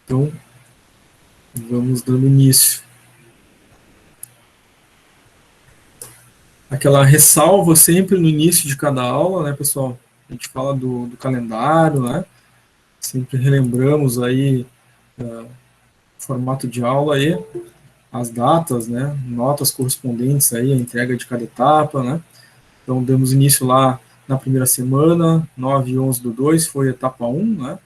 Então, vamos dando início. Aquela ressalva sempre no início de cada aula, né, pessoal? A gente fala do calendário, né? Sempre relembramos aí o formato de aula aí, as datas, né? Notas correspondentes aí à entrega de cada etapa, né? Então, demos início lá na primeira semana, 9 e 11 do 2, foi a etapa 1, né?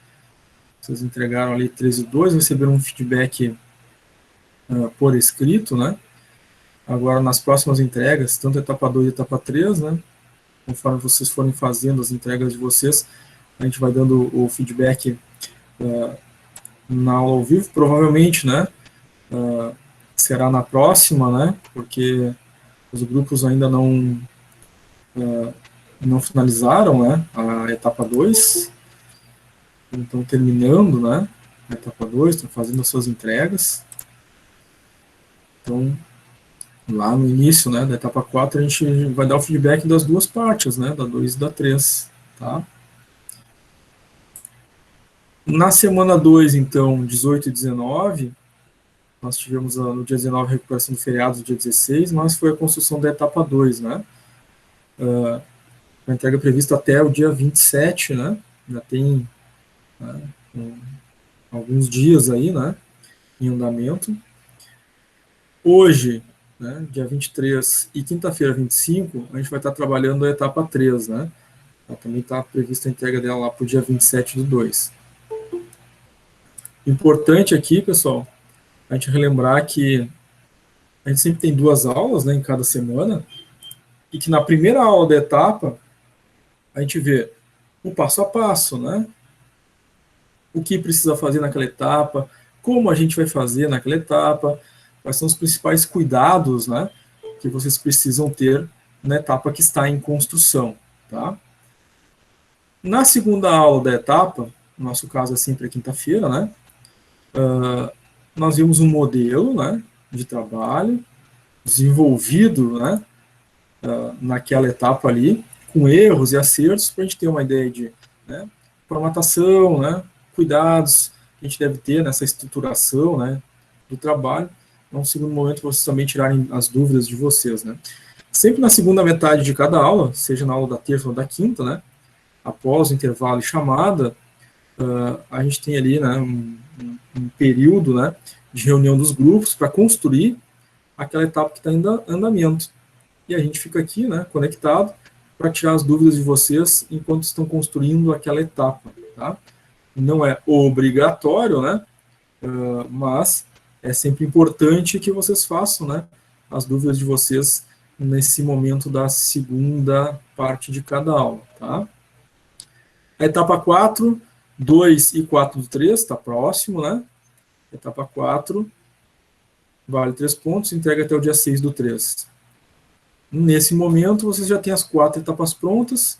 Vocês entregaram ali 13 do 2, receberam um feedback por escrito, né? Agora, nas próximas entregas, tanto a etapa 2 e a etapa 3, né? Conforme vocês forem fazendo as entregas de vocês, a gente vai dando o feedback na aula ao vivo, provavelmente, né? Será na próxima, né? Porque os grupos ainda não finalizaram, né? A etapa 2, estão terminando, né? A etapa 2, estão fazendo as suas entregas. Então, lá no início, né, da etapa 4, a gente vai dar o feedback das duas partes, né? Da 2 e da 3, tá? Na semana 2, então, 18 e 19, nós tivemos no dia 19 a recuperação do feriado do dia 16, mas foi a construção da etapa 2, né? A entrega prevista até o dia 27, né? Já tem, né, alguns dias aí, né? Em andamento. Hoje, né, dia 23 e quinta-feira, 25, a gente vai estar trabalhando a etapa 3, né? Também está prevista a entrega dela lá para o dia 27 do 2. Importante aqui, pessoal, a gente relembrar que a gente sempre tem duas aulas, né, em cada semana, e que na primeira aula da etapa, a gente vê o passo a passo, né? O que precisa fazer naquela etapa, como a gente vai fazer naquela etapa, quais são os principais cuidados, né, que vocês precisam ter na etapa que está em construção, tá? Na segunda aula da etapa, no nosso caso é sempre a quinta-feira, né, nós vimos um modelo, né, de trabalho desenvolvido, né, naquela etapa ali, com erros e acertos, para a gente ter uma ideia de, né, formatação, né, cuidados que a gente deve ter nessa estruturação, né, do trabalho. Então, no segundo momento, vocês também tirarem as dúvidas de vocês, né. Sempre na segunda metade de cada aula, seja na aula da terça ou da quinta, né, após o intervalo e chamada, a gente tem ali, né, um período, né, de reunião dos grupos para construir aquela etapa que está em andamento. E a gente fica aqui, né, conectado para tirar as dúvidas de vocês enquanto estão construindo aquela etapa, tá? Não é obrigatório, né, mas é sempre importante que vocês façam, né, as dúvidas de vocês nesse momento da segunda parte de cada aula, tá? A etapa 4, 2 e 4 do 3, está próximo, né? Etapa 4, vale 3 pontos, entrega até o dia 6 do 3. Nesse momento, vocês já têm as 4 etapas prontas.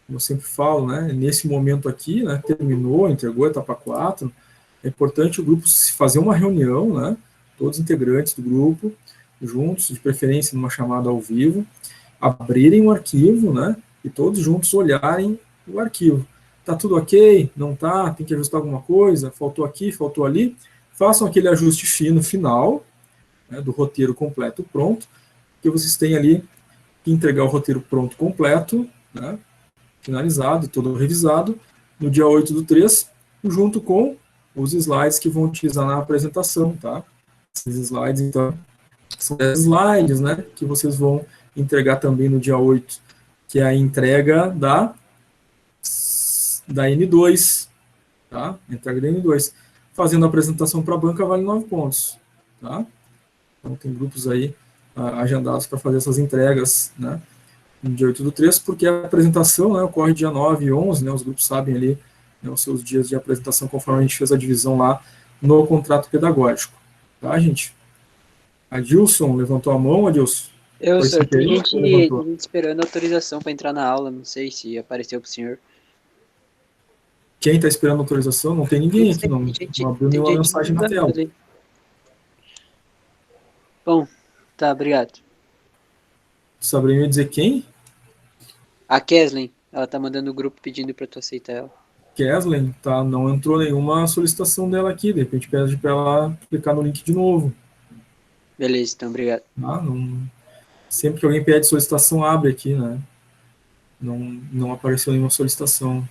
Como eu sempre falo, né? Nesse momento aqui, né? Terminou, entregou a etapa 4. É importante o grupo fazer uma reunião, né? Todos os integrantes do grupo, juntos, de preferência numa chamada ao vivo, abrirem o arquivo, né? E todos juntos olharem o arquivo. Tá tudo ok? Não tá? Tem que ajustar alguma coisa? Faltou aqui, faltou ali? Façam aquele ajuste fino final, né, do roteiro completo pronto, que vocês têm ali que entregar o roteiro pronto completo, né, finalizado, todo revisado, no dia 8 do 3, junto com os slides que vão utilizar na apresentação, tá? Esses slides, então, são 10 slides, né, que vocês vão entregar também no dia 8, que é a entrega da N2, tá? A entrega da N2. Fazendo a apresentação para a banca vale 9 pontos, tá? Então tem grupos aí agendados para fazer essas entregas, né, no dia 8 do 3, porque a apresentação, né, ocorre dia 9 e 11, né, os grupos sabem ali, né, os seus dias de apresentação, conforme a gente fez a divisão lá no contrato pedagógico. Tá, gente? Adilson levantou a mão, Adilson? Eu, Foi sem senhor, querer ou levantou? tem gente esperando autorização para entrar na aula, não sei se apareceu pro senhor. Quem está esperando autorização? Não tem ninguém aqui, não abriu Tem nenhuma gente mensagem na mandando tela. ali. Bom, obrigado. Sabrina ia dizer quem? A Keslin, ela tá mandando o grupo pedindo para tu aceitar ela. Keslen, tá, não entrou nenhuma solicitação dela aqui, de repente pede para ela clicar no link de novo. Beleza, então, obrigado. Tá? Sempre que alguém pede solicitação, abre aqui, né? Não apareceu nenhuma solicitação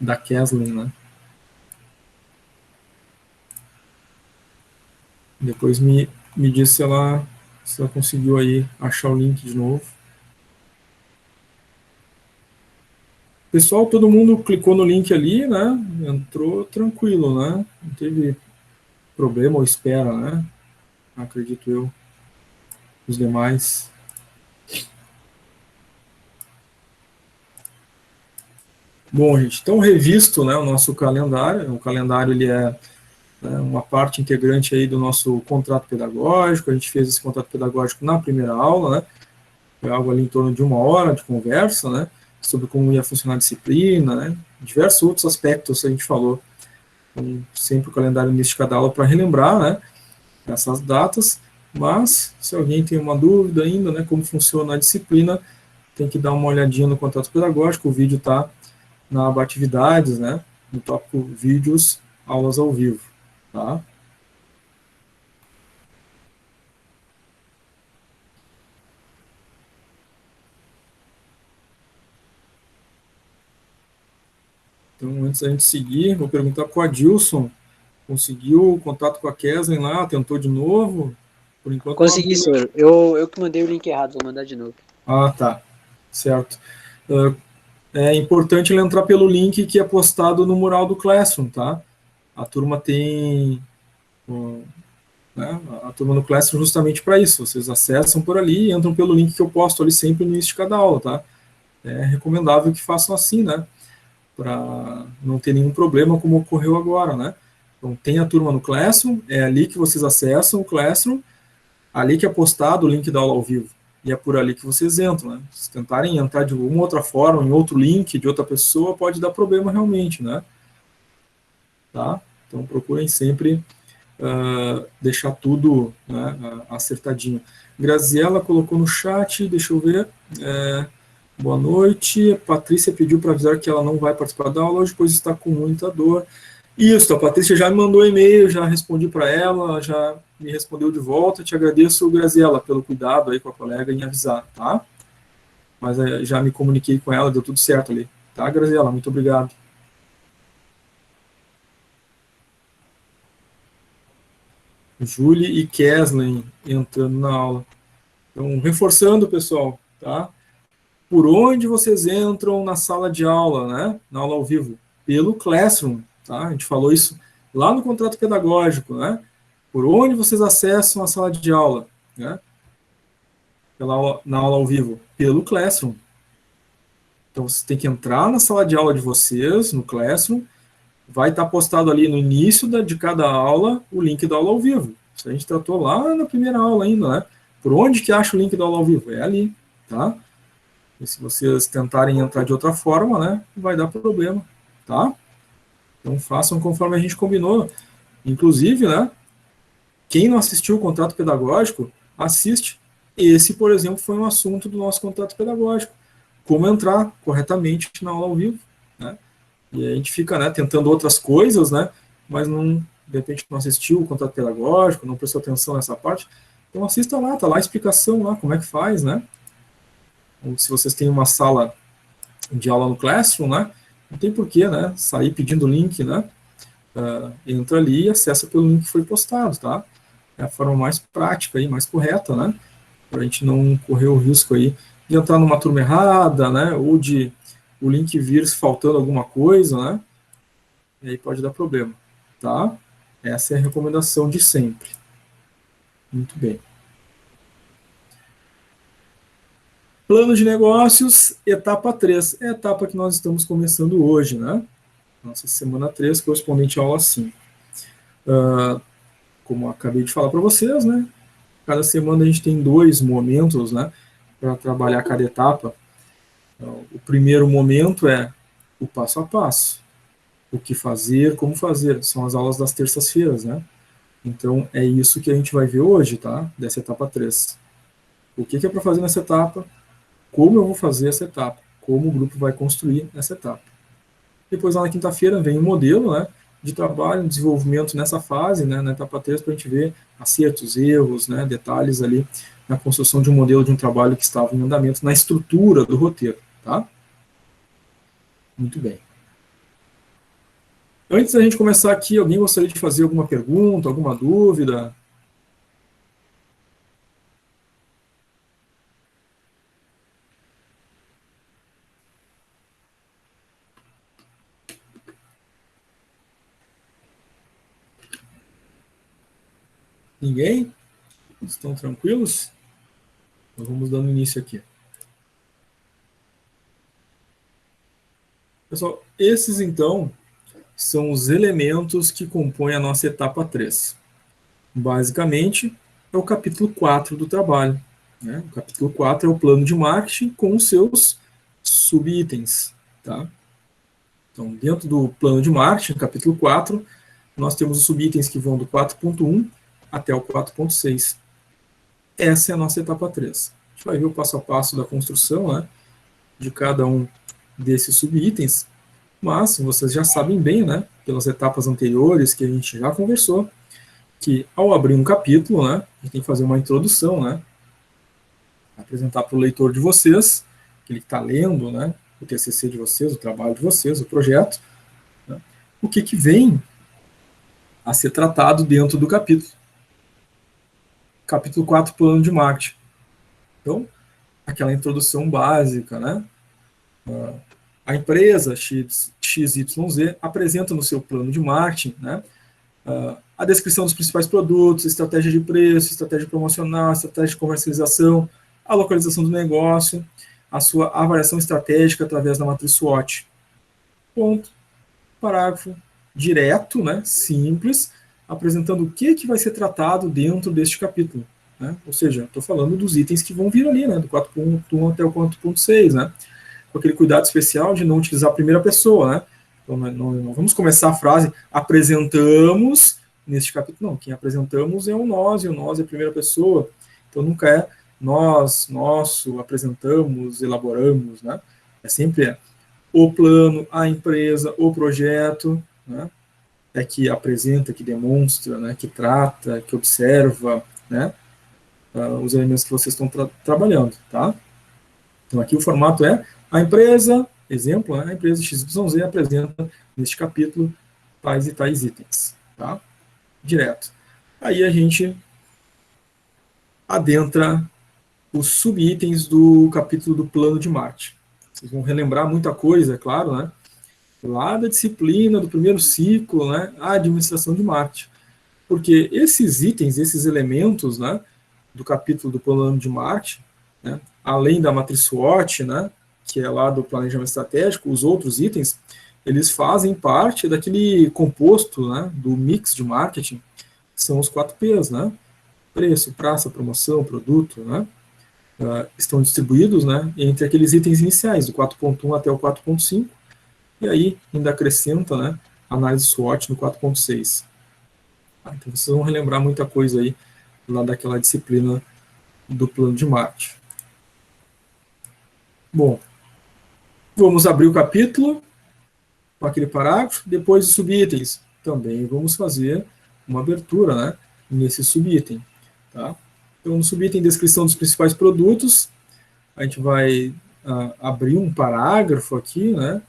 da Keslen, né? Depois me diz se ela conseguiu aí achar o link de novo. Pessoal, todo mundo clicou no link ali, né? Entrou tranquilo, né? Não teve problema ou espera, né? Acredito eu. Os demais. Bom, gente, então revisto, né, o nosso calendário. O calendário ele é, né, uma parte integrante aí do nosso contrato pedagógico. A gente fez esse contrato pedagógico na primeira aula, né? Foi algo ali em torno de 1 hora de conversa, né? Sobre como ia funcionar a disciplina, né? Diversos outros aspectos que a gente falou. Então, sempre o calendário início de cada aula para relembrar, né? Essas datas. Mas, se alguém tem uma dúvida ainda, né? Como funciona a disciplina, tem que dar uma olhadinha no contrato pedagógico. O vídeo está na aba atividades, né? No tópico vídeos, aulas ao vivo, tá? Então, antes da gente seguir, vou perguntar para o Adilson. Conseguiu contato com a Keslen lá? Tentou de novo? Por enquanto não Consegui, abriu. senhor. Eu que mandei o link errado, vou mandar de novo. Ah, tá. Certo. É importante ele entrar pelo link que é postado no mural do Classroom, tá? A turma tem... né, a turma no Classroom justamente para isso. Vocês acessam por ali e entram pelo link que eu posto ali sempre no início de cada aula, tá? É recomendável que façam assim, né? Para não ter nenhum problema como ocorreu agora, né? Então, tem a turma no Classroom, é ali que vocês acessam o Classroom, ali que é postado o link da aula ao vivo. E é por ali que vocês entram, né? Se tentarem entrar de alguma outra forma, em outro link de outra pessoa, pode dar problema realmente, né? Tá? Então, procurem sempre deixar tudo, né, acertadinho. Graziela colocou no chat, deixa eu ver. Boa noite. Patrícia pediu para avisar que ela não vai participar da aula hoje, pois está com muita dor. Isso, a Patrícia já me mandou e-mail, já respondi para ela, já me respondeu de volta. Te agradeço, Graziela, pelo cuidado aí com a colega em avisar, tá? Mas já me comuniquei com ela, deu tudo certo ali. Tá, Graziela? Muito obrigado. Julie e Keslen entrando na aula. Então, reforçando, pessoal, tá? Por onde vocês entram na sala de aula, né? Na aula ao vivo? Pelo Classroom, tá? A gente falou isso lá no contrato pedagógico, né? Por onde vocês acessam a sala de aula, né? Na aula ao vivo? Pelo Classroom. Então, você tem que entrar na sala de aula de vocês, no Classroom, vai estar postado ali no início de cada aula o link da aula ao vivo. Isso a gente tratou lá na primeira aula ainda, né? Por onde que acha o link da aula ao vivo? É ali, tá? E se vocês tentarem entrar de outra forma, né, vai dar problema, tá? Então façam conforme a gente combinou. Inclusive, né, quem não assistiu o contrato pedagógico, assiste. Esse, por exemplo, foi um assunto do nosso contrato pedagógico. Como entrar corretamente na aula ao vivo, né? E a gente fica, né, tentando outras coisas, né, mas não, de repente não assistiu o contrato pedagógico, não prestou atenção nessa parte. Então assista lá, tá lá a explicação lá, como é que faz, né? Ou se vocês têm uma sala de aula no Classroom, né, não tem porquê, né, sair pedindo link, né, entra ali e acessa pelo link que foi postado, tá? É a forma mais prática e mais correta, né, para a gente não correr o risco aí de entrar numa turma errada, né, ou de o link vir faltando alguma coisa, né, e aí pode dar problema, tá? Essa é a recomendação de sempre. Muito bem. Plano de negócios, etapa 3. É a etapa que nós estamos começando hoje, né? Nossa semana 3, correspondente à aula 5. Como eu acabei de falar para vocês, né? Cada semana a gente tem 2 momentos, né? Para trabalhar cada etapa. Então, o primeiro momento é o passo a passo. O que fazer, como fazer. São as aulas das terças-feiras, né? Então, é isso que a gente vai ver hoje, tá? Dessa etapa 3. O que é para fazer nessa etapa? Como eu vou fazer essa etapa? Como o grupo vai construir essa etapa? Depois, lá na quinta-feira, vem o modelo, né, de trabalho, desenvolvimento nessa fase, né, na etapa 3, para a gente ver acertos, erros, né, detalhes ali na construção de um modelo de um trabalho que estava em andamento, na estrutura do roteiro, tá? Muito bem. Antes da gente começar aqui, alguém gostaria de fazer alguma pergunta, alguma dúvida? Ninguém? Estão tranquilos? Então vamos dando início aqui. Pessoal, esses então são os elementos que compõem a nossa etapa 3. Basicamente, é o capítulo 4 do trabalho. Né? O capítulo 4 é o plano de marketing com os seus subitens. Tá? Então, dentro do plano de marketing, capítulo 4, nós temos os subitens que vão do 4.1 até o 4.6. Essa é a nossa etapa 3. A gente vai ver o passo a passo da construção, né, de cada um desses subitens, mas vocês já sabem bem, né, pelas etapas anteriores que a gente já conversou, que ao abrir um capítulo, né, a gente tem que fazer uma introdução, né, apresentar para o leitor de vocês, aquele que está lendo, né, o TCC de vocês, o trabalho de vocês, o projeto, né, o que vem a ser tratado dentro do capítulo. Capítulo 4, plano de marketing. Então, aquela introdução básica, né? A empresa XYZ apresenta no seu plano de marketing, né, a descrição dos principais produtos, estratégia de preço, estratégia promocional, estratégia de comercialização, a localização do negócio, a sua avaliação estratégica através da matriz SWOT. Ponto. Parágrafo direto, né, simples, apresentando o que vai ser tratado dentro deste capítulo. Né? Ou seja, estou falando dos itens que vão vir ali, né, do 4.1 até o 4.6, né? Com aquele cuidado especial de não utilizar a primeira pessoa, né? Então, não vamos começar a frase apresentamos neste capítulo, não. Quem apresentamos é o nós, e o nós é a primeira pessoa. Então, nunca é nós, nosso, apresentamos, elaboramos, né? É sempre o plano, a empresa, o projeto, né? É que apresenta, que demonstra, né? Que trata, que observa, né? Os elementos que vocês estão trabalhando, tá? Então, aqui o formato é a empresa, exemplo, né, a empresa XYZ apresenta neste capítulo tais e tais itens. Tá? Direto. Aí a gente adentra os subitens do capítulo do plano de marketing. Vocês vão relembrar muita coisa, é claro, né? Lá da disciplina, do primeiro ciclo, né? A administração de marketing. Porque esses itens, esses elementos, né, do capítulo do plano de marketing, né, além da matriz SWOT, né, que é lá do planejamento estratégico, os outros itens, eles fazem parte daquele composto, né, do mix de marketing, que são os 4 P's, né, preço, praça, promoção, produto, né, estão distribuídos, né, entre aqueles itens iniciais, do 4.1 até o 4.5, e aí ainda acrescenta, né, análise SWOT no 4.6. Então vocês vão relembrar muita coisa aí lá daquela disciplina do plano de marketing. Bom, vamos abrir o capítulo com aquele parágrafo, depois os subitens. Também vamos fazer uma abertura, né, nesse subitem. Tá? Então, no subitem, descrição dos principais produtos, a gente vai abrir um parágrafo aqui, né,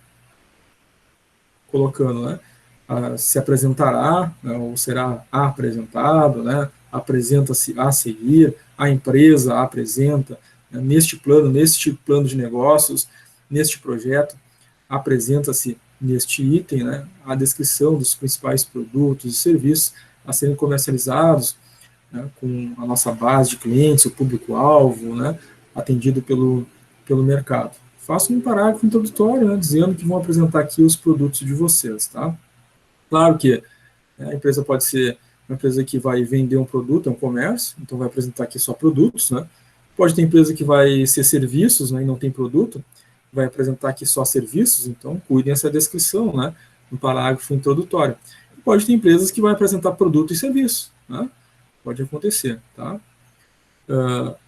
colocando, né, se apresentará, né, ou será apresentado, né, apresenta-se a seguir, a empresa apresenta, né, neste plano de negócios, neste projeto, apresenta-se neste item, né, a descrição dos principais produtos e serviços a serem comercializados, né, com a nossa base de clientes, o público-alvo, né, atendido pelo mercado. Faço um parágrafo introdutório, né, dizendo que vão apresentar aqui os produtos de vocês. Tá? Claro que a empresa pode ser uma empresa que vai vender um produto, é um comércio, então vai apresentar aqui só produtos. Né? Pode ter empresa que vai ser serviços, né, e não tem produto, vai apresentar aqui só serviços, então cuidem essa descrição, né, no parágrafo introdutório. Pode ter empresas que vai apresentar produto e serviço, né? Pode acontecer, tá?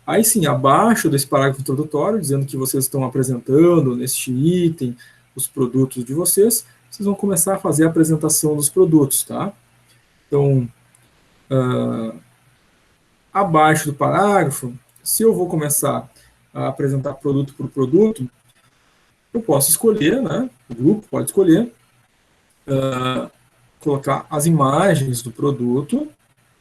Aí sim, abaixo desse parágrafo introdutório, dizendo que vocês estão apresentando neste item os produtos de vocês, vocês vão começar a fazer a apresentação dos produtos, tá? Então, abaixo do parágrafo, se eu vou começar a apresentar produto por produto, eu posso escolher, né? O grupo pode escolher colocar as imagens do produto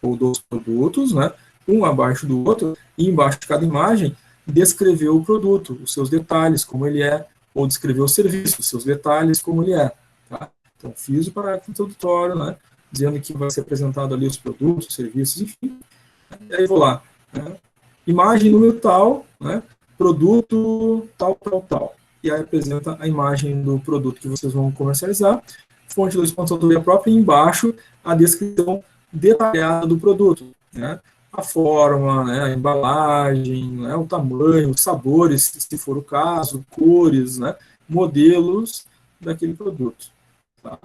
ou dos produtos, né? Um abaixo do outro, e embaixo de cada imagem descrever o produto, os seus detalhes, como ele é, ou descrever o serviço, os seus detalhes, como ele é. Tá? Então, fiz o parágrafo introdutório, né? Dizendo que vai ser apresentado ali os produtos, os serviços, enfim. E aí vou lá, né? Imagem número tal, né? Produto tal, tal, tal. E aí apresenta a imagem do produto que vocês vão comercializar, fonte 2 pontos autoria própria, e embaixo a descrição detalhada do produto, né? A forma, né? A embalagem, né? O tamanho, os sabores, se for o caso, cores, né? Modelos daquele produto. Tá?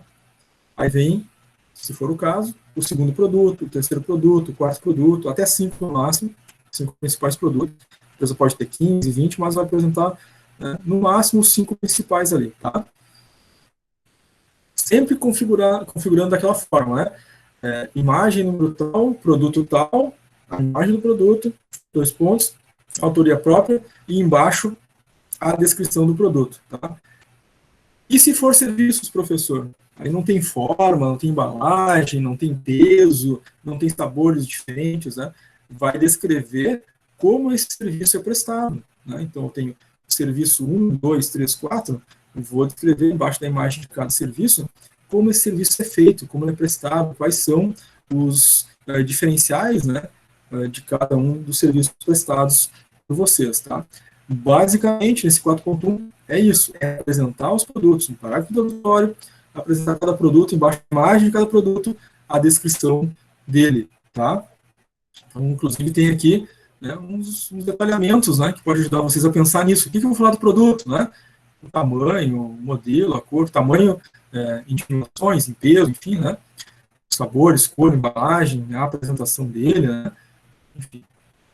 Aí vem, se for o caso, o segundo produto, o terceiro produto, o quarto produto, até 5 no máximo, 5 principais produtos. A empresa pode ter 15, 20, mas vai apresentar, né, no máximo os 5 principais ali, tá? Sempre configurando daquela forma, né? Imagem número tal, produto tal, a imagem do produto, 2 pontos, autoria própria, e embaixo a descrição do produto, tá? E se for serviços, professor? Aí não tem forma, não tem embalagem, não tem peso, não tem sabores diferentes, né? Vai descrever como esse serviço é prestado, né? Então, eu tenho o serviço 1, 2, 3, 4, eu vou descrever embaixo da imagem de cada serviço como esse serviço é feito, como ele é prestado, quais são os diferenciais, né, de cada um dos serviços prestados por vocês, tá? Basicamente, nesse 4.1, é isso, é apresentar os produtos no parágrafo introdutório, apresentar cada produto, embaixo da imagem de cada produto, a descrição dele, tá? Então, inclusive, tem aqui, né, uns detalhamentos, né, que pode ajudar vocês a pensar nisso. O que eu vou falar do produto, né? O tamanho, o modelo, a cor, tamanho, em dimensões, em peso, enfim, né? Sabores, cor, embalagem, né, a apresentação dele, né? Enfim,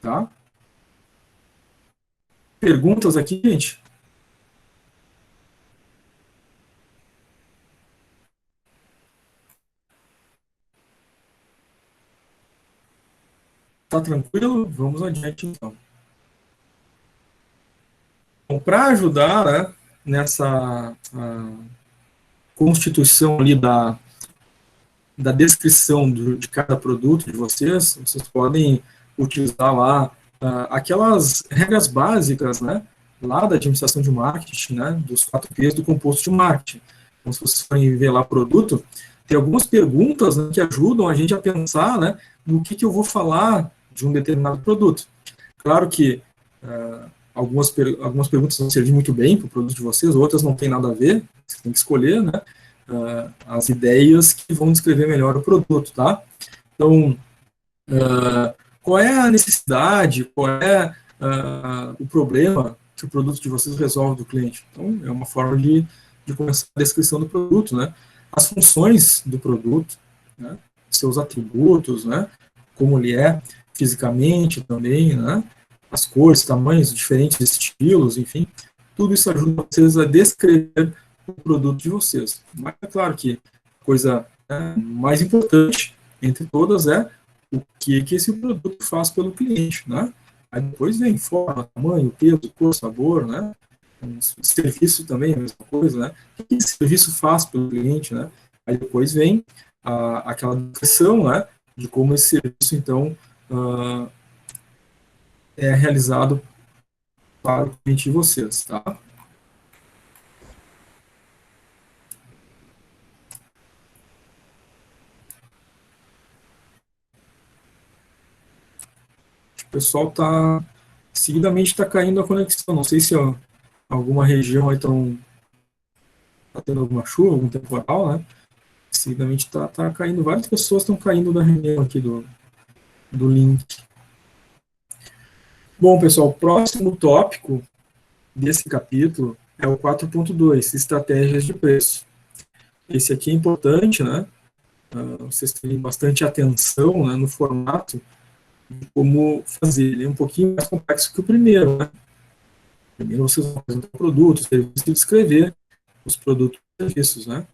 tá? Perguntas aqui, gente? Tá tranquilo? Vamos adiante, então. Bom, para ajudar, né, nessa constituição ali da descrição de cada produto de vocês, vocês podem utilizar lá aquelas regras básicas, né, lá da administração de marketing, né, dos 4 P's do composto de marketing. Então, se vocês forem ver lá produto, tem algumas perguntas, né, que ajudam a gente a pensar, né, no que eu vou falar de um determinado produto. Claro que algumas perguntas vão servir muito bem para o produto de vocês, outras não tem nada a ver, você tem que escolher, né, as ideias que vão descrever melhor o produto, tá? Então, qual é a necessidade, qual é o problema que o produto de vocês resolve do cliente? Então, é uma forma de começar a descrição do produto, né? As funções do produto, né? Seus atributos, né? Como ele é fisicamente também, né? As cores, tamanhos, diferentes estilos, enfim, tudo isso ajuda vocês a descrever o produto de vocês. Mas é claro que a coisa mais importante entre todas é o que esse produto faz pelo cliente, né? Aí depois vem forma, tamanho, peso, cor, sabor, né? Serviço também, a mesma coisa, né? O que esse serviço faz pelo cliente, né? Aí depois vem aquela descrição, né? De como esse serviço, então, é realizado para o cliente de vocês, tá? O pessoal está seguidamente está caindo a conexão. Não sei se alguma região aí está tendo alguma chuva, algum temporal, né? Seguidamente está caindo, várias pessoas estão caindo da reunião aqui do link. Bom, pessoal, o próximo tópico desse capítulo é o 4.2, estratégias de preço. Esse aqui é importante, né? Vocês terem bastante atenção, né, no formato de como fazer. Ele é um pouquinho mais complexo que o primeiro, né? Primeiro vocês vão apresentar o produto, serviço e descrever os produtos e serviços, né?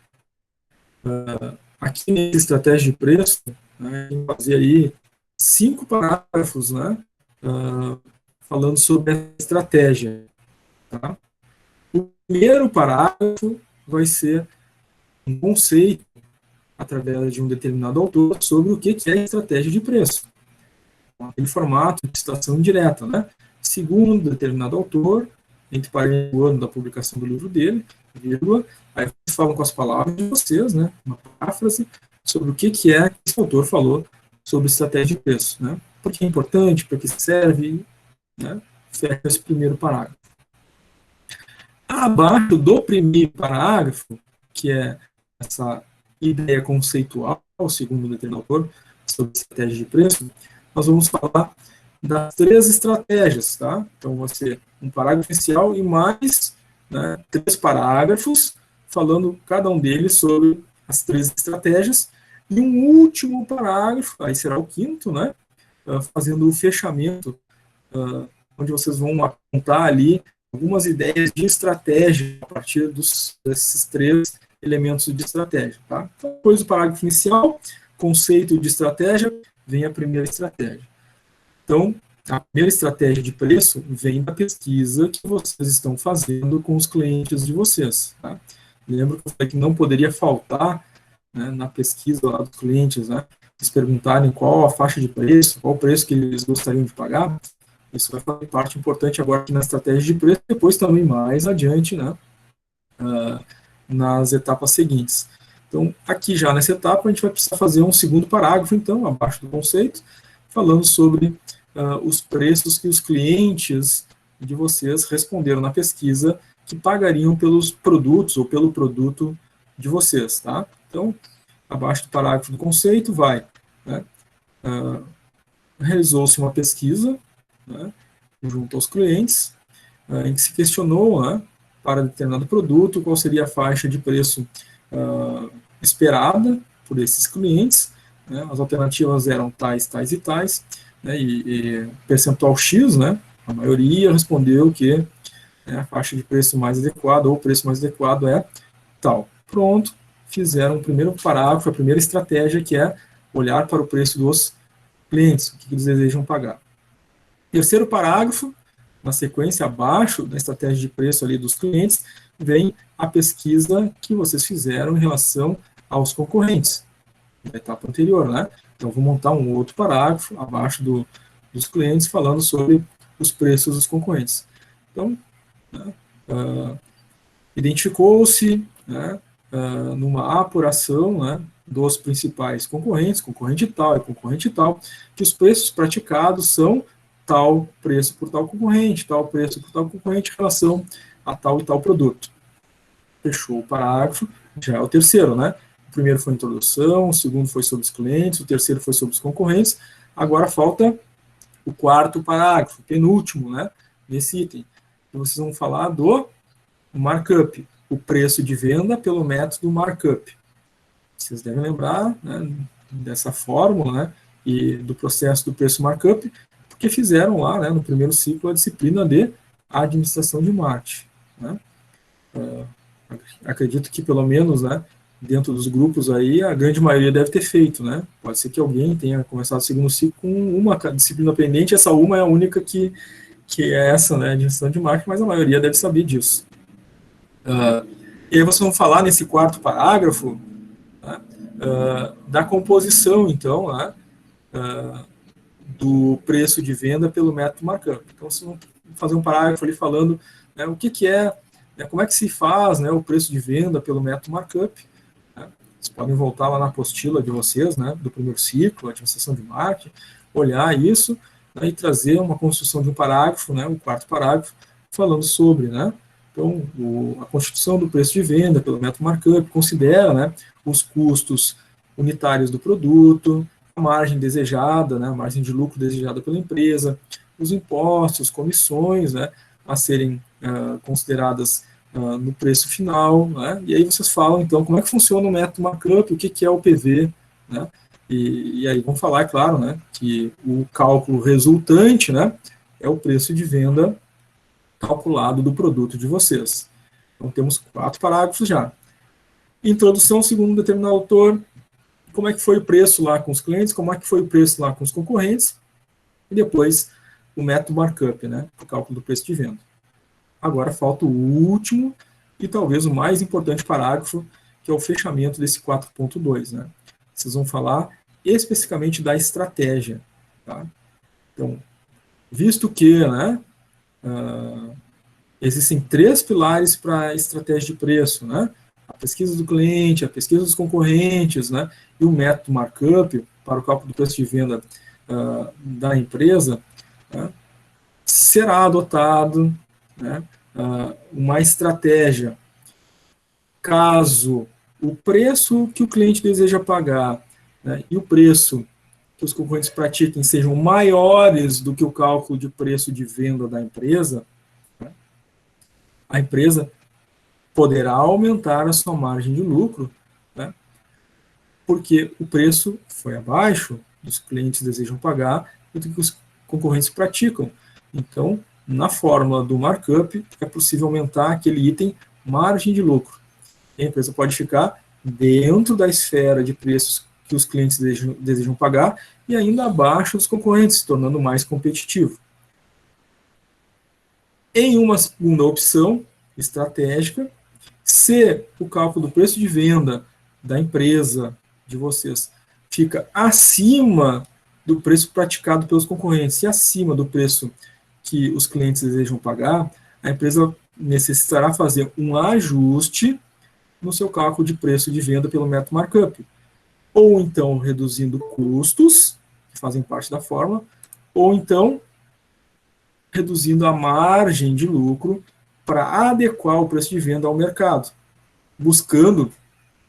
Aqui nessa estratégia de preço, né, tem que fazer aí 5 parágrafos, né, falando sobre a estratégia. Tá? O primeiro parágrafo vai ser um conceito, através de um determinado autor, sobre o que é estratégia de preço. Aquele formato de citação indireta, né? Segundo determinado autor, entre parênteses o ano da publicação do livro dele, vírgula, aí vocês falam com as palavras de vocês, né? Uma paráfrase sobre o que é que esse autor falou sobre estratégia de preço, né? Por que é importante, para que serve, né? Fecha esse primeiro parágrafo. Abaixo do primeiro parágrafo, que é essa ideia conceitual, segundo o determinado autor, sobre estratégia de preço, nós vamos falar das 3 estratégias, tá? Então, vai ser um parágrafo inicial e mais, né, 3 parágrafos, falando cada um deles sobre as 3 estratégias, e um último parágrafo, aí será o 5º, né, fazendo o fechamento, onde vocês vão apontar ali algumas ideias de estratégia a partir desses 3 elementos de estratégia. Tá? Então, depois do parágrafo inicial, conceito de estratégia, vem a primeira estratégia. Então, a primeira estratégia de preço vem da pesquisa que vocês estão fazendo com os clientes de vocês. Tá? Lembro que eu falei que não poderia faltar, né, na pesquisa lá dos clientes, né, eles perguntarem qual a faixa de preço, qual o preço que eles gostariam de pagar. Isso vai fazer parte importante agora aqui na estratégia de preço, depois também mais adiante, né, nas etapas seguintes. Então, aqui já nessa etapa, a gente vai precisar fazer um segundo parágrafo, então, abaixo do conceito, falando sobre os preços que os clientes de vocês responderam na pesquisa que pagariam pelos produtos ou pelo produto de vocês, tá? Então, abaixo do parágrafo do conceito vai, né, realizou-se uma pesquisa, né, junto aos clientes, em que se questionou, né, para determinado produto qual seria a faixa de preço esperada por esses clientes, né, as alternativas eram tais, tais e tais, né, e percentual X, né, a maioria respondeu que, né, a faixa de preço mais adequada ou o preço mais adequado é tal. Pronto, fizeram o primeiro parágrafo, a primeira estratégia, que é olhar para o preço dos clientes, o que eles desejam pagar. Terceiro parágrafo, na sequência abaixo da estratégia de preço ali dos clientes, vem a pesquisa que vocês fizeram em relação aos concorrentes, na etapa anterior, né? Então, vou montar um outro parágrafo abaixo dos clientes falando sobre os preços dos concorrentes. Então, né, identificou-se, né, numa apuração, né, dos principais concorrentes, concorrente tal e concorrente tal, que os preços praticados são tal preço por tal concorrente, tal preço por tal concorrente em relação a tal e tal produto. Fechou o parágrafo, já é o terceiro, né? O primeiro foi a introdução, o segundo foi sobre os clientes, o terceiro foi sobre os concorrentes, agora falta o quarto parágrafo, penúltimo, né, nesse item. Então, vocês vão falar do markup, o preço de venda pelo método markup. Vocês devem lembrar, né, dessa fórmula, né, e do processo do preço markup, porque fizeram lá, né, no primeiro ciclo, a disciplina de administração de marketing. Né. Acredito que, pelo menos, né, dentro dos grupos aí, a grande maioria deve ter feito, né? Pode ser que alguém tenha começado o segundo ciclo com uma disciplina pendente, essa uma é a única que é essa, né, administração de marketing, mas a maioria deve saber disso. E aí vocês vão falar nesse quarto parágrafo, né, da composição, então, né, do preço de venda pelo método markup. Então, vocês vão fazer um parágrafo ali falando, né, o que é, né, como é que se faz, né, o preço de venda pelo método markup. Né? Vocês podem voltar lá na apostila de vocês, né, do primeiro ciclo, administração de marketing, olhar isso, né, e trazer uma construção de um parágrafo, né, o quarto parágrafo, falando sobre, né, então, a constituição do preço de venda pelo método markup considera, né, os custos unitários do produto, a margem desejada, né, a margem de lucro desejada pela empresa, os impostos, comissões, né, a serem consideradas no preço final, né, e aí vocês falam, então, como é que funciona o método markup, o que é o PV, né, e aí vão falar, é claro, né, que o cálculo resultante, né, é o preço de venda calculado do produto de vocês. Então, temos 4 parágrafos já. Introdução, segundo um determinado autor, como é que foi o preço lá com os clientes, como é que foi o preço lá com os concorrentes, e depois o método markup, né, o cálculo do preço de venda. Agora falta o último e talvez o mais importante parágrafo, que é o fechamento desse 4.2, né. Vocês vão falar especificamente da estratégia, tá? Então, visto que, né, existem 3 pilares para a estratégia de preço, né? A pesquisa do cliente, a pesquisa dos concorrentes, né? E o método markup para o cálculo do preço de venda da empresa, né? Será adotado, né, uma estratégia caso o preço que o cliente deseja pagar, né, e o preço que os concorrentes pratiquem sejam maiores do que o cálculo de preço de venda da empresa, né, a empresa poderá aumentar a sua margem de lucro, né, porque o preço foi abaixo do que os clientes desejam pagar e do que os concorrentes praticam. Então, na fórmula do markup, é possível aumentar aquele item margem de lucro. E a empresa pode ficar dentro da esfera de preços que os clientes desejam pagar e ainda abaixo dos concorrentes, se tornando mais competitivo. Em uma segunda opção estratégica, se o cálculo do preço de venda da empresa de vocês fica acima do preço praticado pelos concorrentes e acima do preço que os clientes desejam pagar, a empresa necessitará fazer um ajuste no seu cálculo de preço de venda pelo método markup. Ou então reduzindo custos, que fazem parte da fórmula, ou então reduzindo a margem de lucro para adequar o preço de venda ao mercado, buscando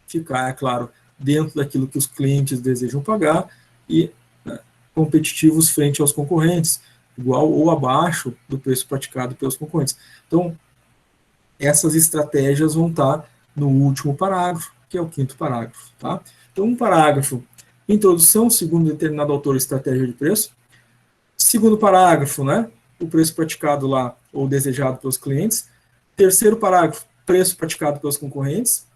ficar, é claro, dentro daquilo que os clientes desejam pagar e, né, competitivos frente aos concorrentes, igual ou abaixo do preço praticado pelos concorrentes. Então, essas estratégias vão estar no último parágrafo, que é o 5º parágrafo. Tá? Então, um parágrafo, introdução, segundo determinado autor, estratégia de preço. Segundo parágrafo, né, o preço praticado lá, ou desejado pelos clientes. Terceiro parágrafo, preço praticado pelos concorrentes.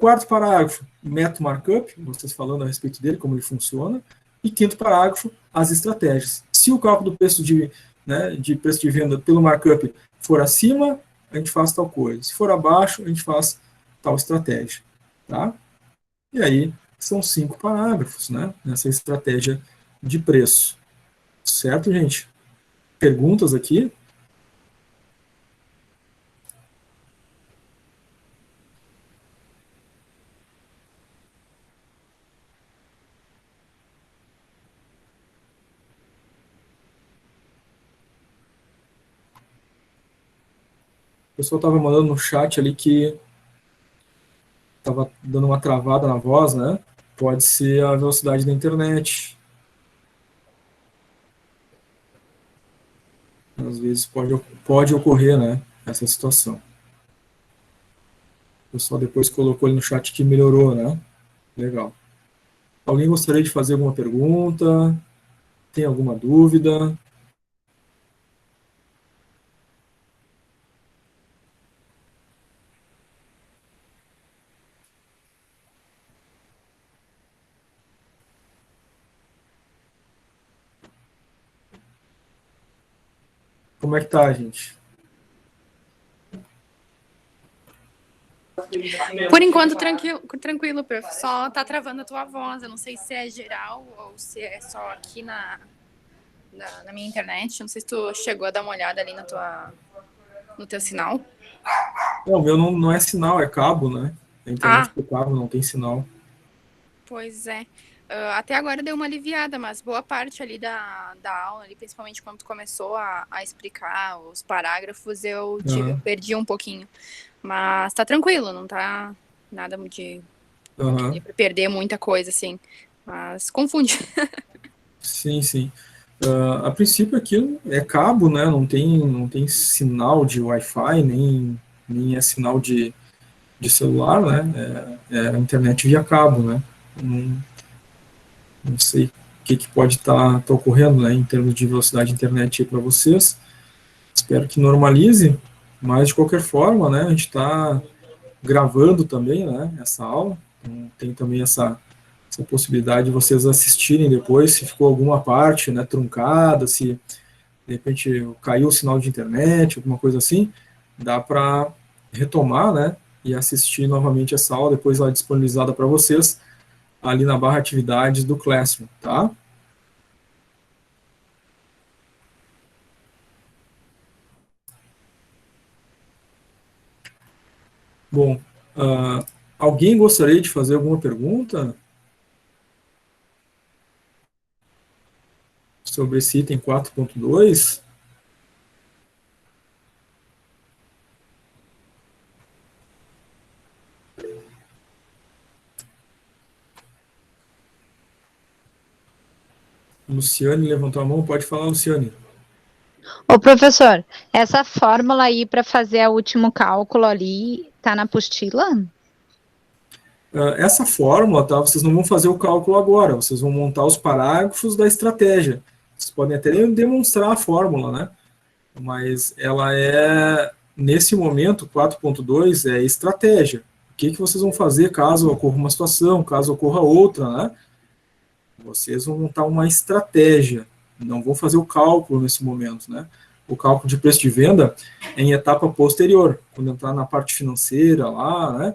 4º parágrafo, método markup, vocês falando a respeito dele, como ele funciona. E 5º parágrafo, as estratégias. Se o cálculo do preço de preço de venda pelo markup for acima, a gente faz tal coisa. Se for abaixo, a gente faz tal estratégia. Tá? E aí, são 5 parágrafos, né, nessa estratégia de preço. Certo, gente? Perguntas aqui? O pessoal estava mandando no chat ali que estava dando uma travada na voz, né? Pode ser a velocidade da internet. Às vezes pode ocorrer, né, essa situação. O pessoal depois colocou ali no chat que melhorou, né? Legal. Alguém gostaria de fazer alguma pergunta? Tem alguma dúvida? Como é que tá, gente? Por enquanto, tranquilo, prof. Só tá travando a tua voz. Eu não sei se é geral ou se é só aqui na minha internet. Não sei se tu chegou a dar uma olhada ali no teu sinal. O meu não é sinal, é cabo, né? A internet do cabo não tem sinal. Pois é. Até agora deu uma aliviada, mas boa parte ali da aula, ali, principalmente quando tu começou a explicar os parágrafos, eu perdi um pouquinho. Mas tá tranquilo, não tá nada de perder muita coisa, assim. Mas confunde. Sim, sim. A princípio aqui é cabo, né? Não tem sinal de Wi-Fi, nem é sinal de celular, né? É internet via cabo, né? Não sei o que pode estar ocorrendo, né, em termos de velocidade de internet para vocês. Espero que normalize, mas de qualquer forma, né, a gente está gravando também, né, essa aula, então tem também essa possibilidade de vocês assistirem depois, se ficou alguma parte, né, truncada, se de repente caiu o sinal de internet, alguma coisa assim, dá para retomar, né, e assistir novamente essa aula, depois ela é disponibilizada para vocês, ali na barra atividades do Classroom, tá? Bom, alguém gostaria de fazer alguma pergunta sobre esse item 4.2? Luciane levantou a mão, pode falar, Luciane. Ô, professor, essa fórmula aí para fazer o último cálculo ali, tá na apostila? Essa fórmula, tá, vocês não vão fazer o cálculo agora, vocês vão montar os parágrafos da estratégia. Vocês podem até demonstrar a fórmula, né? Mas ela é, nesse momento, 4.2 é estratégia. O que vocês vão fazer caso ocorra uma situação, caso ocorra outra, né? Vocês vão montar uma estratégia, não vão fazer o cálculo nesse momento, né? O cálculo de preço de venda é em etapa posterior, quando entrar na parte financeira lá, né?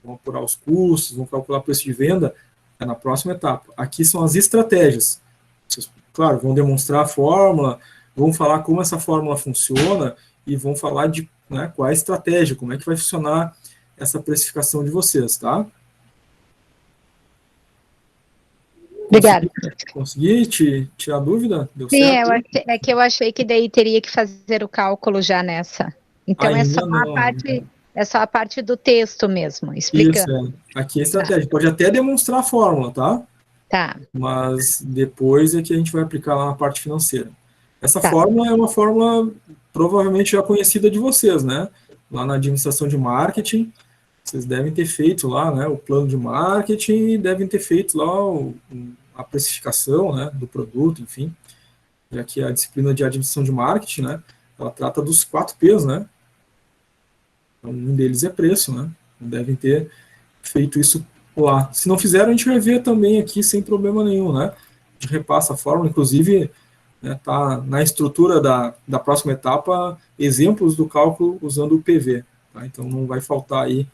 Vão apurar os custos, vão calcular o preço de venda, é na próxima etapa. Aqui são as estratégias. Vocês, claro, vão demonstrar a fórmula, vão falar como essa fórmula funciona e vão falar de, né, qual é a estratégia, como é que vai funcionar essa precificação de vocês, tá? Obrigada. Consegui tirar a dúvida? Deu Sim, certo? é que eu achei que daí teria que fazer o cálculo já nessa. Então Ainda é só não, a parte, é só a parte do texto mesmo, explicando. Isso, aqui é a estratégia. Pode até demonstrar a fórmula, tá? Tá. Mas depois é que a gente vai aplicar lá na parte financeira. Essa Tá. fórmula é uma fórmula provavelmente já conhecida de vocês, né? Lá na administração de marketing, vocês devem ter feito lá, né, o plano de marketing e devem ter feito lá a precificação, né, do produto, enfim, já que a disciplina de administração de marketing, né, ela trata dos 4 P's, né? Então, um deles é preço, né? Devem ter feito isso lá. Se não fizeram, a gente vai ver também aqui sem problema nenhum, né? A gente repassa a fórmula, inclusive, né, tá na estrutura da próxima etapa, exemplos do cálculo usando o PV, tá? Então não vai faltar aí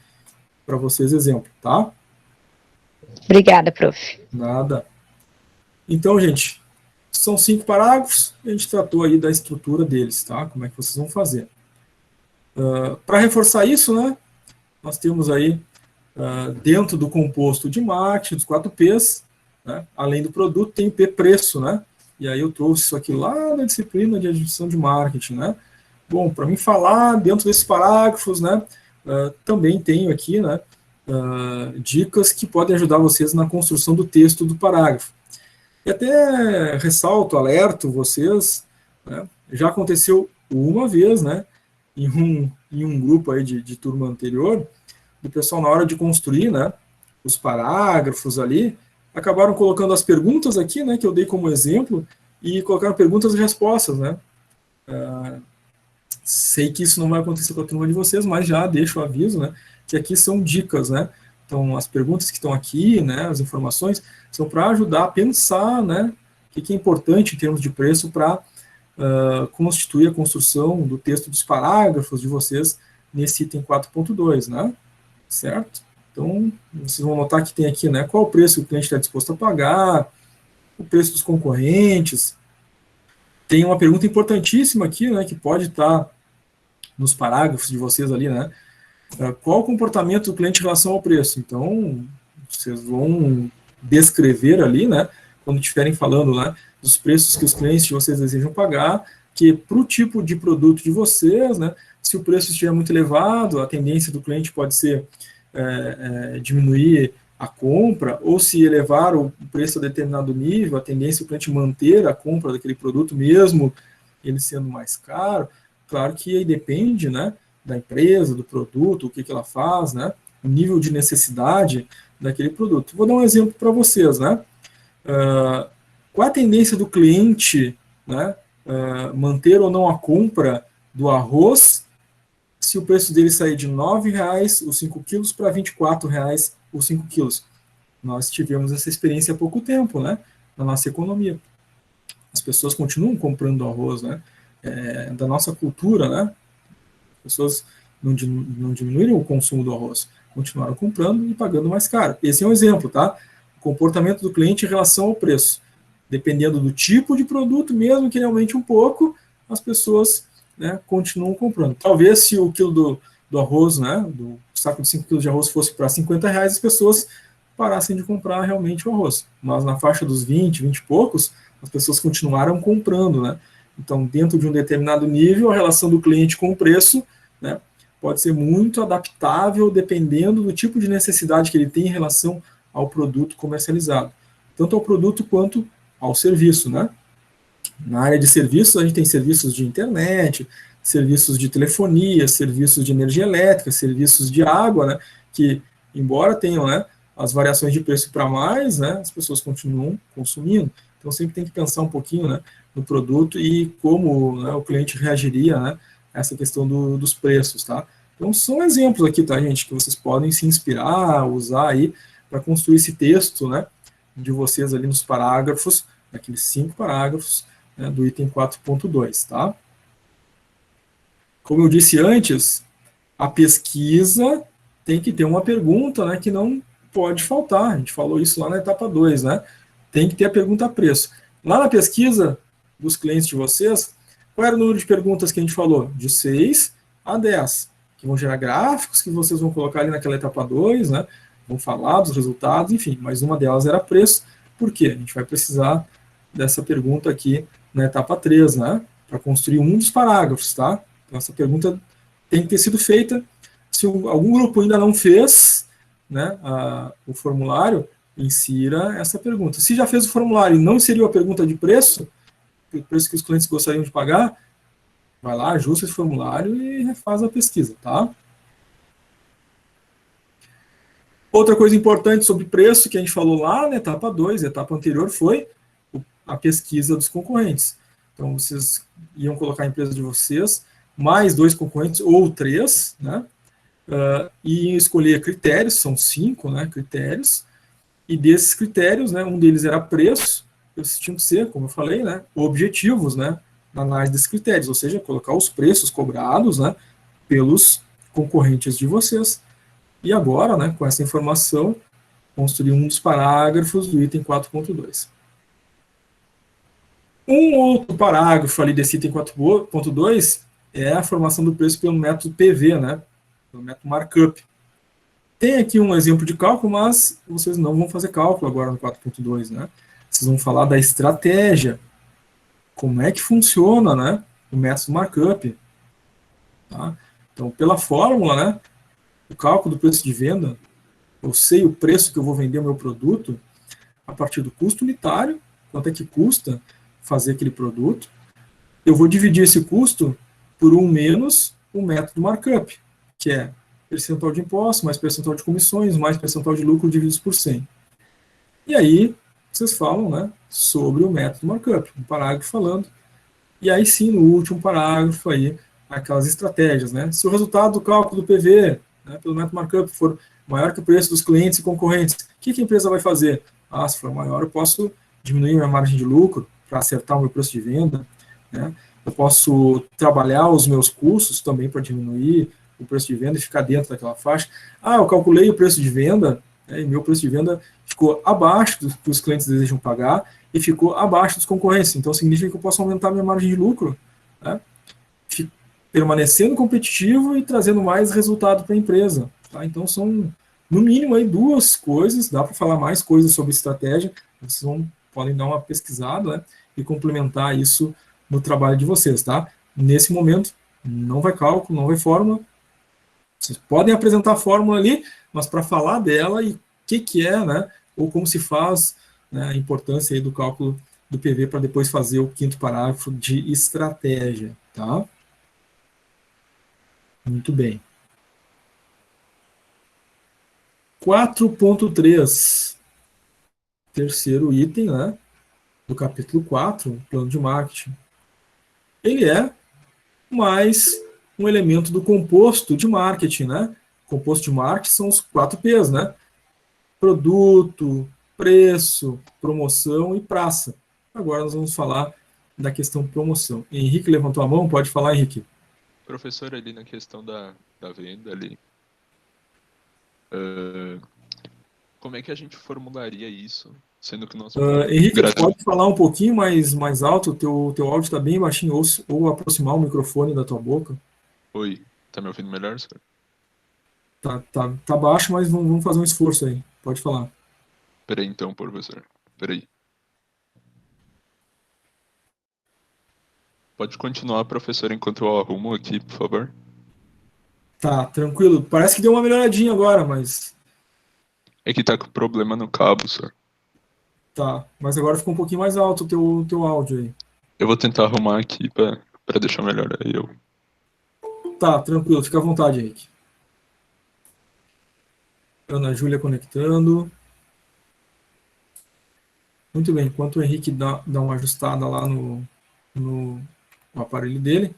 para vocês exemplo, tá? Obrigada, prof. Nada. Então, gente, são 5 parágrafos, a gente tratou aí da estrutura deles, tá? Como é que vocês vão fazer. Para reforçar isso, né, nós temos aí, dentro do composto de marketing, dos 4 P's, né, além do produto, tem o P preço, né? E aí eu trouxe isso aqui lá na disciplina de administração de marketing, né? Bom, para mim falar dentro desses parágrafos, né, também tenho aqui, né, dicas que podem ajudar vocês na construção do texto do parágrafo. E até ressalto, alerto vocês, né, já aconteceu uma vez, né, em um grupo aí de turma anterior, o pessoal na hora de construir, né, os parágrafos ali, acabaram colocando as perguntas aqui, né, que eu dei como exemplo, e colocaram perguntas e respostas, né. Sei que isso não vai acontecer com a turma de vocês, mas já deixo o aviso, né, que aqui são dicas, né. Então, as perguntas que estão aqui, né, as informações, são para ajudar a pensar, né, o que é importante em termos de preço para constituir a construção do texto dos parágrafos de vocês nesse item 4.2, né, certo? Então, vocês vão notar que tem aqui, né, qual o preço que o cliente está disposto a pagar, o preço dos concorrentes. Tem uma pergunta importantíssima aqui, né, que pode estar nos parágrafos de vocês ali, né, qual o comportamento do cliente em relação ao preço? Então, vocês vão descrever ali, né, quando estiverem falando, né, dos preços que os clientes de vocês desejam pagar, que para o tipo de produto de vocês, né, se o preço estiver muito elevado, a tendência do cliente pode ser diminuir a compra, ou se elevar o preço a determinado nível, a tendência é o cliente manter a compra daquele produto, mesmo ele sendo mais caro. Claro que aí depende, né, da empresa, do produto, o que ela faz, né, o nível de necessidade daquele produto. Vou dar um exemplo para vocês, né, qual a tendência do cliente, né, manter ou não a compra do arroz se o preço dele sair de R$ 9,00 os 5 quilos para R$ 24,00 os 5 quilos? Nós tivemos essa experiência há pouco tempo, né, na nossa economia. As pessoas continuam comprando arroz, né, da nossa cultura, né, as pessoas não diminuíram o consumo do arroz, continuaram comprando e pagando mais caro. Esse é um exemplo, tá? O comportamento do cliente em relação ao preço. Dependendo do tipo de produto, mesmo que ele aumente um pouco, as pessoas, né, continuam comprando. Talvez se o quilo do arroz, né, do saco de 5 quilos de arroz fosse para R$ 50,00, as pessoas parassem de comprar realmente o arroz. Mas na faixa dos 20 e poucos, as pessoas continuaram comprando, né? Então, dentro de um determinado nível, a relação do cliente com o preço, né, pode ser muito adaptável dependendo do tipo de necessidade que ele tem em relação ao produto comercializado. Tanto ao produto quanto ao serviço, né? Na área de serviços, a gente tem serviços de internet, serviços de telefonia, serviços de energia elétrica, serviços de água, né? Que, embora tenham, né, as variações de preço para mais, né, as pessoas continuam consumindo. Então, sempre tem que pensar um pouquinho, né, no produto e como, né, o cliente reagiria, né, a essa questão dos preços, tá? Então, são exemplos aqui, tá, gente, que vocês podem se inspirar, usar aí para construir esse texto, né, de vocês ali nos parágrafos, aqueles 5 parágrafos, né, do item 4.2, tá? Como eu disse antes, a pesquisa tem que ter uma pergunta, né, que não pode faltar. A gente falou isso lá na etapa 2, né? Tem que ter a pergunta preço. Lá na pesquisa dos clientes de vocês, qual era o número de perguntas que a gente falou? De 6 a 10, que vão gerar gráficos que vocês vão colocar ali naquela etapa 2, né? Vão falar dos resultados, enfim, mas uma delas era preço. Por quê? A gente vai precisar dessa pergunta aqui na etapa 3, né? Para construir um dos parágrafos, tá? Então, essa pergunta tem que ter sido feita. Se algum grupo ainda não fez, né, o formulário, insira essa pergunta. Se já fez o formulário e não inseriu a pergunta de preço, o preço que os clientes gostariam de pagar, vai lá, ajusta esse formulário e refaz a pesquisa, tá? Outra coisa importante sobre preço que a gente falou lá na etapa 2, a etapa anterior, foi a pesquisa dos concorrentes. Então, vocês iam colocar a empresa de vocês, mais 2 concorrentes, ou 3, né? E escolher critérios, são 5, né, critérios, e desses critérios, né, um deles era preço, eles tinham que ser, como eu falei, né, objetivos, né, na análise desses critérios, ou seja, colocar os preços cobrados, né, pelos concorrentes de vocês. E agora, né, com essa informação, construir um dos parágrafos do item 4.2. Um outro parágrafo ali desse item 4.2 é a formação do preço pelo método PV, né, pelo método markup. Tem aqui um exemplo de cálculo, mas vocês não vão fazer cálculo agora no 4.2, né? Vocês vão falar da estratégia, como é que funciona, né, o método markup. Tá? Então, pela fórmula, né, o cálculo do preço de venda, eu sei o preço que eu vou vender o meu produto a partir do custo unitário, quanto é que custa fazer aquele produto. Eu vou dividir esse custo por 1 menos o método markup, que é percentual de impostos, mais percentual de comissões, mais percentual de lucro divididos por 100. E aí, vocês falam, né, sobre o método markup, um parágrafo falando. E aí sim, no último parágrafo, aí, aquelas estratégias, né? Se o resultado do cálculo do PV, né, pelo método markup, for maior que o preço dos clientes e concorrentes, o que a empresa vai fazer? Ah, se for maior, eu posso diminuir minha margem de lucro para acertar o meu preço de venda, né? Eu posso trabalhar os meus custos também para diminuir o preço de venda e ficar dentro daquela faixa. Ah, eu calculei o preço de venda, né, e meu preço de venda ficou abaixo do que os clientes desejam pagar e ficou abaixo dos concorrentes. Então, significa que eu posso aumentar minha margem de lucro, né, permanecendo competitivo e trazendo mais resultado para a empresa. Tá? Então, são, no mínimo, aí, 2 coisas. Dá para falar mais coisas sobre estratégia. Vocês podem dar uma pesquisada, né, e complementar isso no trabalho de vocês. Tá? Nesse momento, não vai cálculo, não vai fórmula. Vocês podem apresentar a fórmula ali, mas para falar dela e o que é, né, ou como se faz, né, a importância aí do cálculo do PV para depois fazer o 5º parágrafo de estratégia, tá? Muito bem. 4.3, terceiro item, né, do capítulo 4, plano de marketing. Ele é mais um elemento do composto de marketing, né? Composto de marketing são os 4 P's, né? Produto, preço, promoção e praça. Agora nós vamos falar da questão promoção. Henrique levantou a mão, pode falar, Henrique. Professor, ali na questão da venda ali, como é que a gente formularia isso? Sendo que nós... Henrique, pode falar um pouquinho mais alto? O teu áudio está bem baixinho, ou aproximar o microfone da tua boca. Oi, tá me ouvindo melhor, senhor? Tá baixo, mas vamos fazer um esforço aí. Pode falar. Peraí então, professor. Peraí. Pode continuar, professor, enquanto eu arrumo aqui, por favor. Tá, tranquilo. Parece que deu uma melhoradinha agora, mas... É que tá com problema no cabo, senhor. Tá, mas agora ficou um pouquinho mais alto o teu áudio aí. Eu vou tentar arrumar aqui pra deixar melhor aí eu. Tá, tranquilo, fica à vontade, Henrique. Ana Júlia conectando. Muito bem, enquanto o Henrique dá uma ajustada lá no aparelho dele,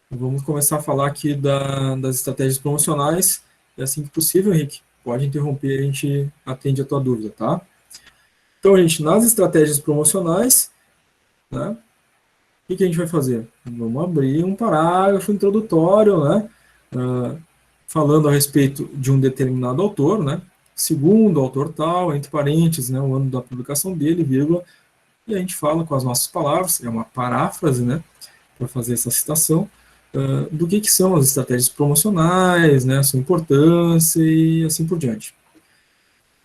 vamos começar a falar aqui das estratégias promocionais. É assim que possível, Henrique. Pode interromper, a gente atende a tua dúvida, tá? Então, gente, nas estratégias promocionais, né, o que a gente vai fazer? Vamos abrir um parágrafo introdutório, né, falando a respeito de um determinado autor, né, segundo o autor tal, entre parênteses, né, o ano da publicação dele, vírgula, e a gente fala com as nossas palavras, é uma paráfrase, né, para fazer essa citação, do que são as estratégias promocionais, né, sua importância e assim por diante.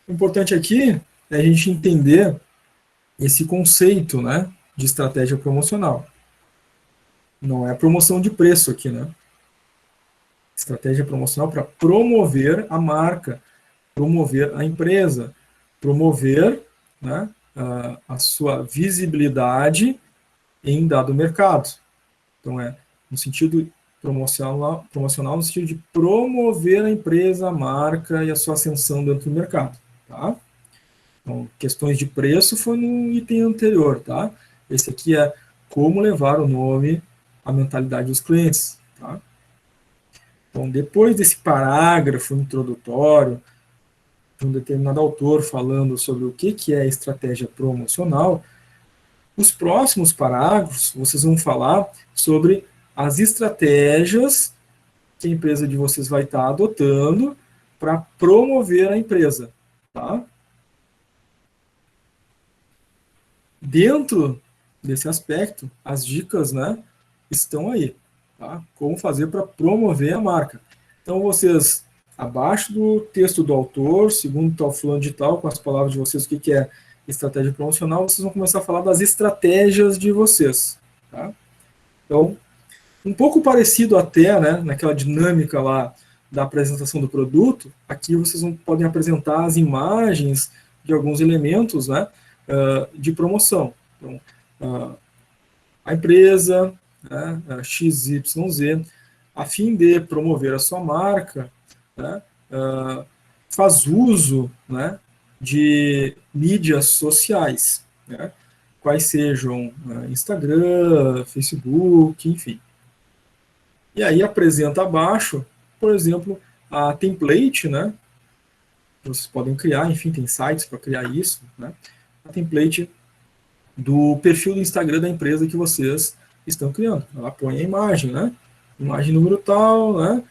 O importante aqui é a gente entender esse conceito, né, de estratégia promocional. Não é promoção de preço aqui, né? Estratégia promocional para promover a marca, promover a empresa, promover, né, a sua visibilidade em dado mercado. Então, é no sentido promocional no sentido de promover a empresa, a marca e a sua ascensão dentro do mercado, tá? Então, questões de preço foi no item anterior, tá? Esse aqui é como levar o nome à mentalidade dos clientes, tá? Então, depois desse parágrafo introdutório de um determinado autor falando sobre o que é estratégia promocional, os próximos parágrafos vocês vão falar sobre as estratégias que a empresa de vocês vai estar adotando para promover a empresa, tá? Dentro desse aspecto, as dicas, né, estão aí, tá? Como fazer para promover a marca. Então, vocês, abaixo do texto do autor, segundo tal fulano de tal, com as palavras de vocês, o que é estratégia promocional, vocês vão começar a falar das estratégias de vocês, tá? Então, um pouco parecido até, né, naquela dinâmica lá da apresentação do produto, aqui vocês podem apresentar as imagens de alguns elementos, né, de promoção. Então, a empresa, né, XYZ, a fim de promover a sua marca, né, faz uso, né, de mídias sociais, né, quais sejam Instagram, Facebook, enfim. E aí apresenta abaixo, por exemplo, a template, né, que vocês podem criar, enfim, tem sites para criar isso, né, a template do perfil do Instagram da empresa que vocês estão criando. Ela põe a imagem, né? Imagem número tal, né?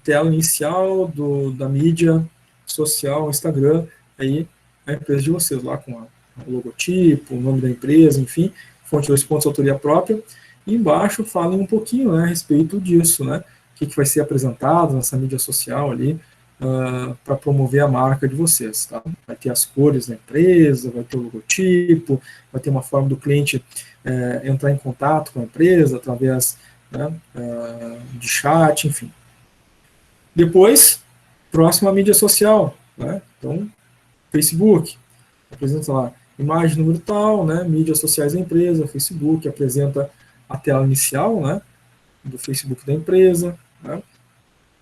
Tela inicial da mídia social, Instagram, aí a empresa de vocês lá com o logotipo, o nome da empresa, enfim, fonte 2 pontos, autoria própria. E embaixo falem um pouquinho, né, a respeito disso, né? O que vai ser apresentado nessa mídia social ali, para promover a marca de vocês, tá? Vai ter as cores da empresa, vai ter o logotipo, vai ter uma forma do cliente entrar em contato com a empresa através, né, de chat, enfim. Depois, próxima mídia social, né? Então, Facebook, apresenta lá, imagem número tal, né, mídias sociais da empresa, Facebook, apresenta a tela inicial, né, do Facebook da empresa, né?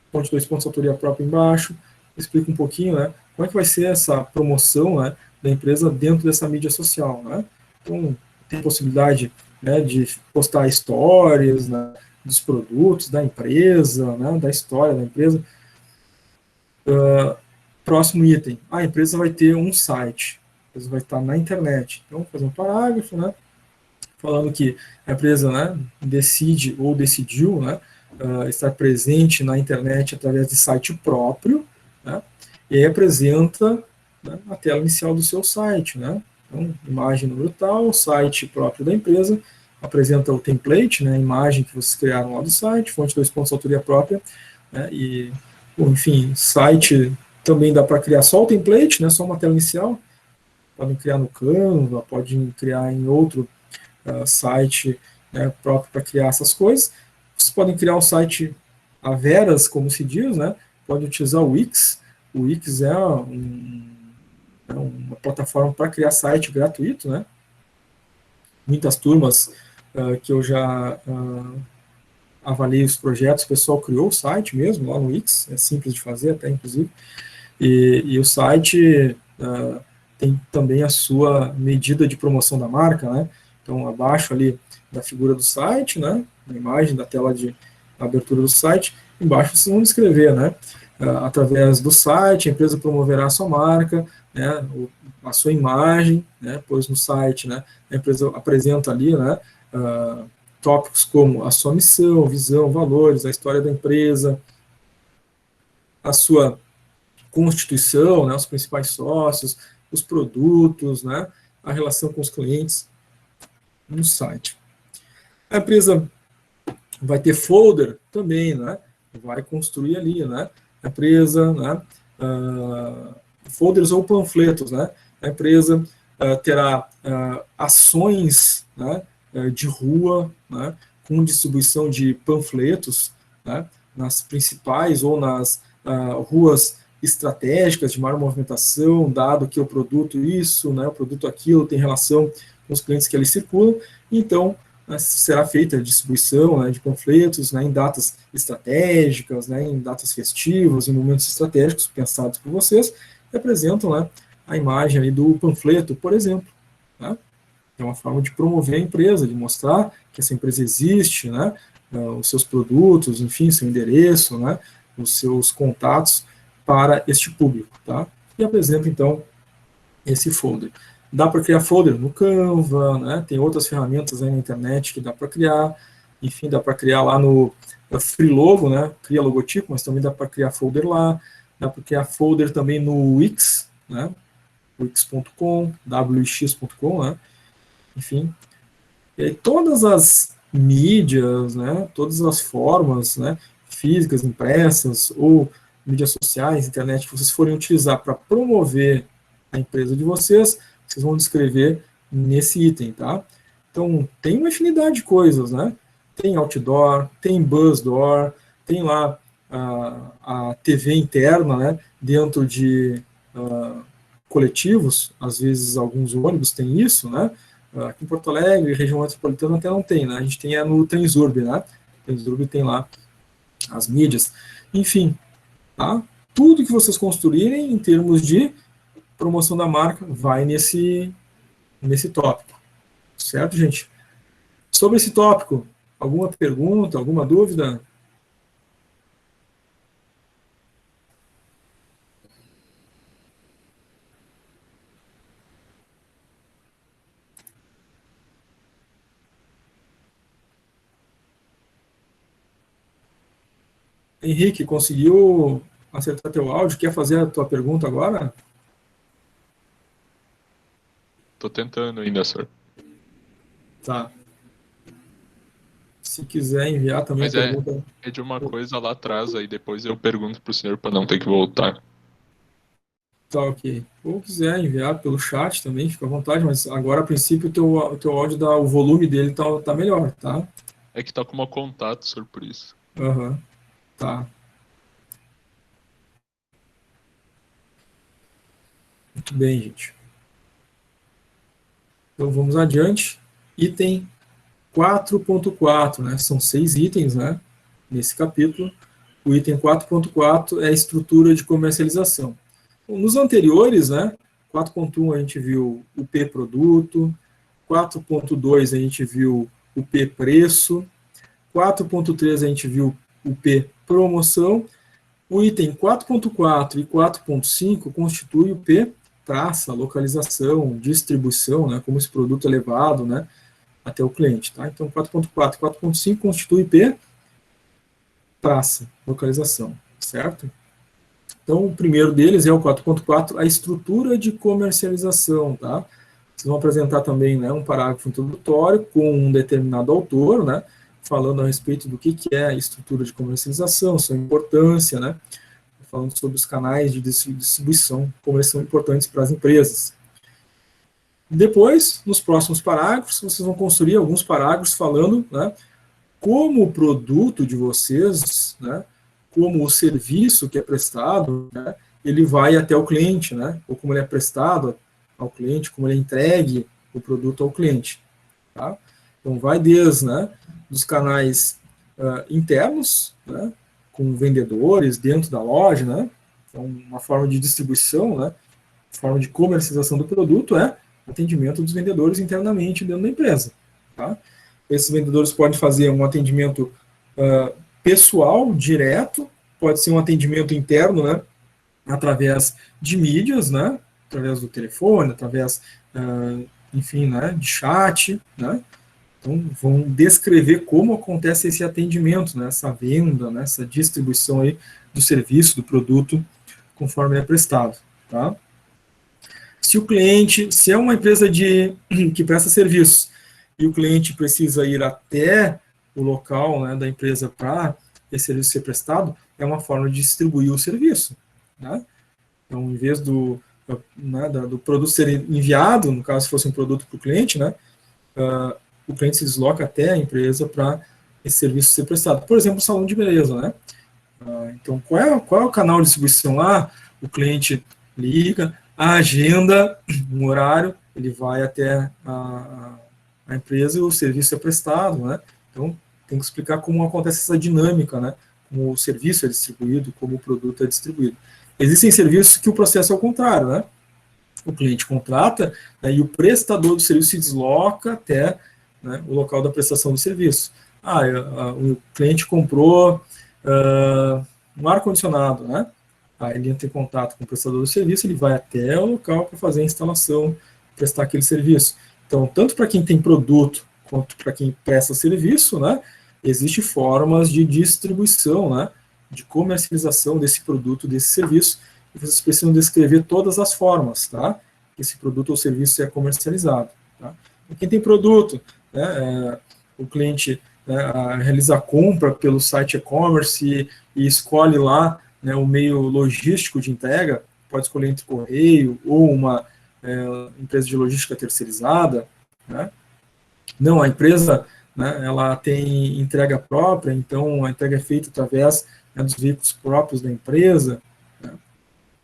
Ponte 2 pontos, autoria própria embaixo, explica um pouquinho, né, como é que vai ser essa promoção, né, da empresa dentro dessa mídia social, né. Então, tem possibilidade, né, de postar stories, né, dos produtos, da empresa, né, da história da empresa. Próximo item, a empresa vai ter um site, a empresa vai estar na internet. Então, vou fazer um parágrafo, né, falando que a empresa, né, decide ou decidiu, né, estar presente na internet através de site próprio, né, e aí apresenta, né, a tela inicial do seu site, né, então, imagem número tal, site próprio da empresa, apresenta o template, né, a imagem que vocês criaram lá do site, fonte 2 pontos, autoria própria, né, e, enfim, site também dá para criar só o template, né, só uma tela inicial, podem criar no Canva, podem criar em outro site, né, próprio para criar essas coisas. Vocês podem criar um site a veras, como se diz, né, pode utilizar o Wix. O Wix é uma plataforma para criar site gratuito, né, muitas turmas que eu já avaliei os projetos, o pessoal criou o site mesmo, lá no Wix, é simples de fazer até, inclusive, e o site tem também a sua medida de promoção da marca, né, então abaixo ali da figura do site, né, na imagem da tela de abertura do site, embaixo vocês vão descrever, né, através do site, a empresa promoverá a sua marca, né, a sua imagem, né, pois no site, né, a empresa apresenta ali, né, tópicos como a sua missão, visão, valores, a história da empresa, a sua constituição, né, os principais sócios, os produtos, né, a relação com os clientes no site. A empresa vai ter folder também, né, vai construir ali, né, a empresa, né, folders ou panfletos, né, a empresa terá ações, né, de rua, né, com distribuição de panfletos, né, nas principais ou nas ruas estratégicas de maior movimentação, dado que o produto isso, né, o produto aquilo tem relação com os clientes que ali circulam, então será feita a distribuição, né, de panfletos, né, em datas estratégicas, né, em datas festivas, em momentos estratégicos pensados por vocês, que apresentam, né, a imagem ali do panfleto, por exemplo, né. É uma forma de promover a empresa, de mostrar que essa empresa existe, né, os seus produtos, enfim, seu endereço, né, os seus contatos para este público, tá? E apresenta, então, esse folder. Dá para criar folder no Canva, né, tem outras ferramentas aí na internet que dá para criar, enfim, dá para criar lá no Freelogo, né, cria logotipo, mas também dá para criar folder lá, dá para criar folder também no Wix, né, wix.com, wix.com, né, enfim, e aí todas as mídias, né, todas as formas, né, físicas, impressas ou mídias sociais, internet, que vocês forem utilizar para promover a empresa de vocês, vocês vão descrever nesse item, tá? Então, tem uma infinidade de coisas, né? Tem outdoor, tem buzzdoor, tem lá a TV interna, né, dentro de coletivos, às vezes alguns ônibus têm isso, né? Aqui em Porto Alegre, região metropolitana até não tem, né? A gente tem no Transurb, né? O Transurb tem lá as mídias. Enfim, tá? Tudo que vocês construírem em termos de promoção da marca vai nesse tópico. Certo, gente? Sobre esse tópico, alguma pergunta, alguma dúvida? Henrique, conseguiu acertar teu áudio? Quer fazer a tua pergunta agora? Tô tentando ainda, senhor. Tá. Se quiser enviar também Mas a pergunta. é de uma coisa lá atrás, aí depois eu pergunto pro senhor para não ter que voltar. Tá, ok. Ou quiser enviar pelo chat também, fica à vontade, mas agora, a princípio, o teu áudio, o volume dele tá melhor, tá? É que tá como contato, senhor, por isso. Aham. Tá. Muito bem, gente. Então, vamos adiante. Item 4.4, né? São 6 itens, né? Nesse capítulo. O item 4.4 é a estrutura de comercialização. Nos anteriores, né? 4.1 a gente viu o P produto, 4.2 a gente viu o P preço, 4.3 a gente viu o P, promoção. O item 4.4 e 4.5 constitui o P, praça, localização, distribuição, né, como esse produto é levado, né, até o cliente. Tá? Então, 4.4 e 4.5 constitui o P, praça, localização, certo? Então, o primeiro deles é o 4.4, a estrutura de comercialização, tá? Vocês vão apresentar também, né, um parágrafo introdutório com um determinado autor, né, falando a respeito do que é a estrutura de comercialização, sua importância, né, falando sobre os canais de distribuição, como eles são importantes para as empresas. Depois, nos próximos parágrafos, vocês vão construir alguns parágrafos falando, né, como o produto de vocês, né, como o serviço que é prestado, né, ele vai até o cliente, né, ou como ele é prestado ao cliente, como ele é entregue o produto ao cliente. Tá? Então, vai desde, né, dos canais internos, né, com vendedores dentro da loja, né, então, uma forma de distribuição, né, forma de comercialização do produto é atendimento dos vendedores internamente dentro da empresa. Tá? Esses vendedores podem fazer um atendimento pessoal, direto, pode ser um atendimento interno, né, através de mídias, né, através do telefone, através, enfim, né, de chat, né. Então, vão descrever como acontece esse atendimento, né, essa venda, né, essa distribuição aí do serviço, do produto, conforme é prestado, tá? Se o cliente, se é uma empresa que presta serviços e o cliente precisa ir até o local, né, da empresa para esse serviço ser prestado, é uma forma de distribuir o serviço, né? Então, em vez do produto ser enviado, no caso, se fosse um produto para o cliente, né, o cliente se desloca até a empresa para esse serviço ser prestado. Por exemplo, o salão de beleza, né? Então, qual é o canal de distribuição? O cliente liga, agenda um horário, ele vai até a empresa e o serviço é prestado, né? Então, tem que explicar como acontece essa dinâmica, né? Como o serviço é distribuído, como o produto é distribuído. Existem serviços que o processo é o contrário, né? O cliente contrata, né, e o prestador do serviço se desloca até, né, o local da prestação do serviço. O cliente comprou um ar-condicionado, né? Ele entra em contato com o prestador do serviço, ele vai até o local para fazer a instalação, prestar aquele serviço. Então, tanto para quem tem produto, quanto para quem presta serviço, né, existem formas de distribuição, né, de comercialização desse produto, desse serviço, e vocês precisam descrever todas as formas, tá, que esse produto ou serviço é comercializado. Tá? E quem tem produto, né, o cliente, né, realiza a compra pelo site e-commerce e escolhe lá, né, o meio logístico de entrega, pode escolher entre correio ou uma empresa de logística terceirizada, né? Não, a empresa, né, ela tem entrega própria, então a entrega é feita através, né, dos veículos próprios da empresa, né?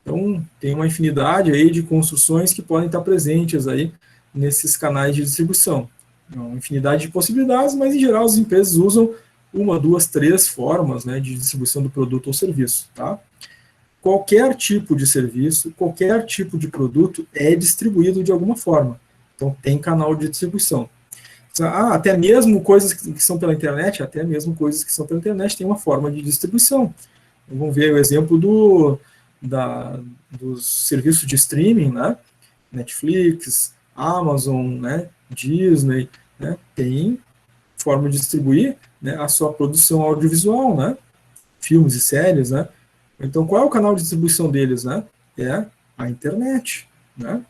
Então, tem uma infinidade aí de construções que podem estar presentes aí nesses canais de distribuição. Uma infinidade de possibilidades, mas em geral as empresas usam uma, duas, três formas, né, de distribuição do produto ou serviço, tá? Qualquer tipo de serviço, qualquer tipo de produto é distribuído de alguma forma. Então, tem canal de distribuição. Até mesmo coisas que são pela internet, tem uma forma de distribuição. Então, vamos ver o exemplo dos serviços de streaming, né? Netflix, Amazon, né? Disney, né? Tem forma de distribuir, né, a sua produção audiovisual, né? Filmes e séries, né? Então, qual é o canal de distribuição deles, né? É a internet, né?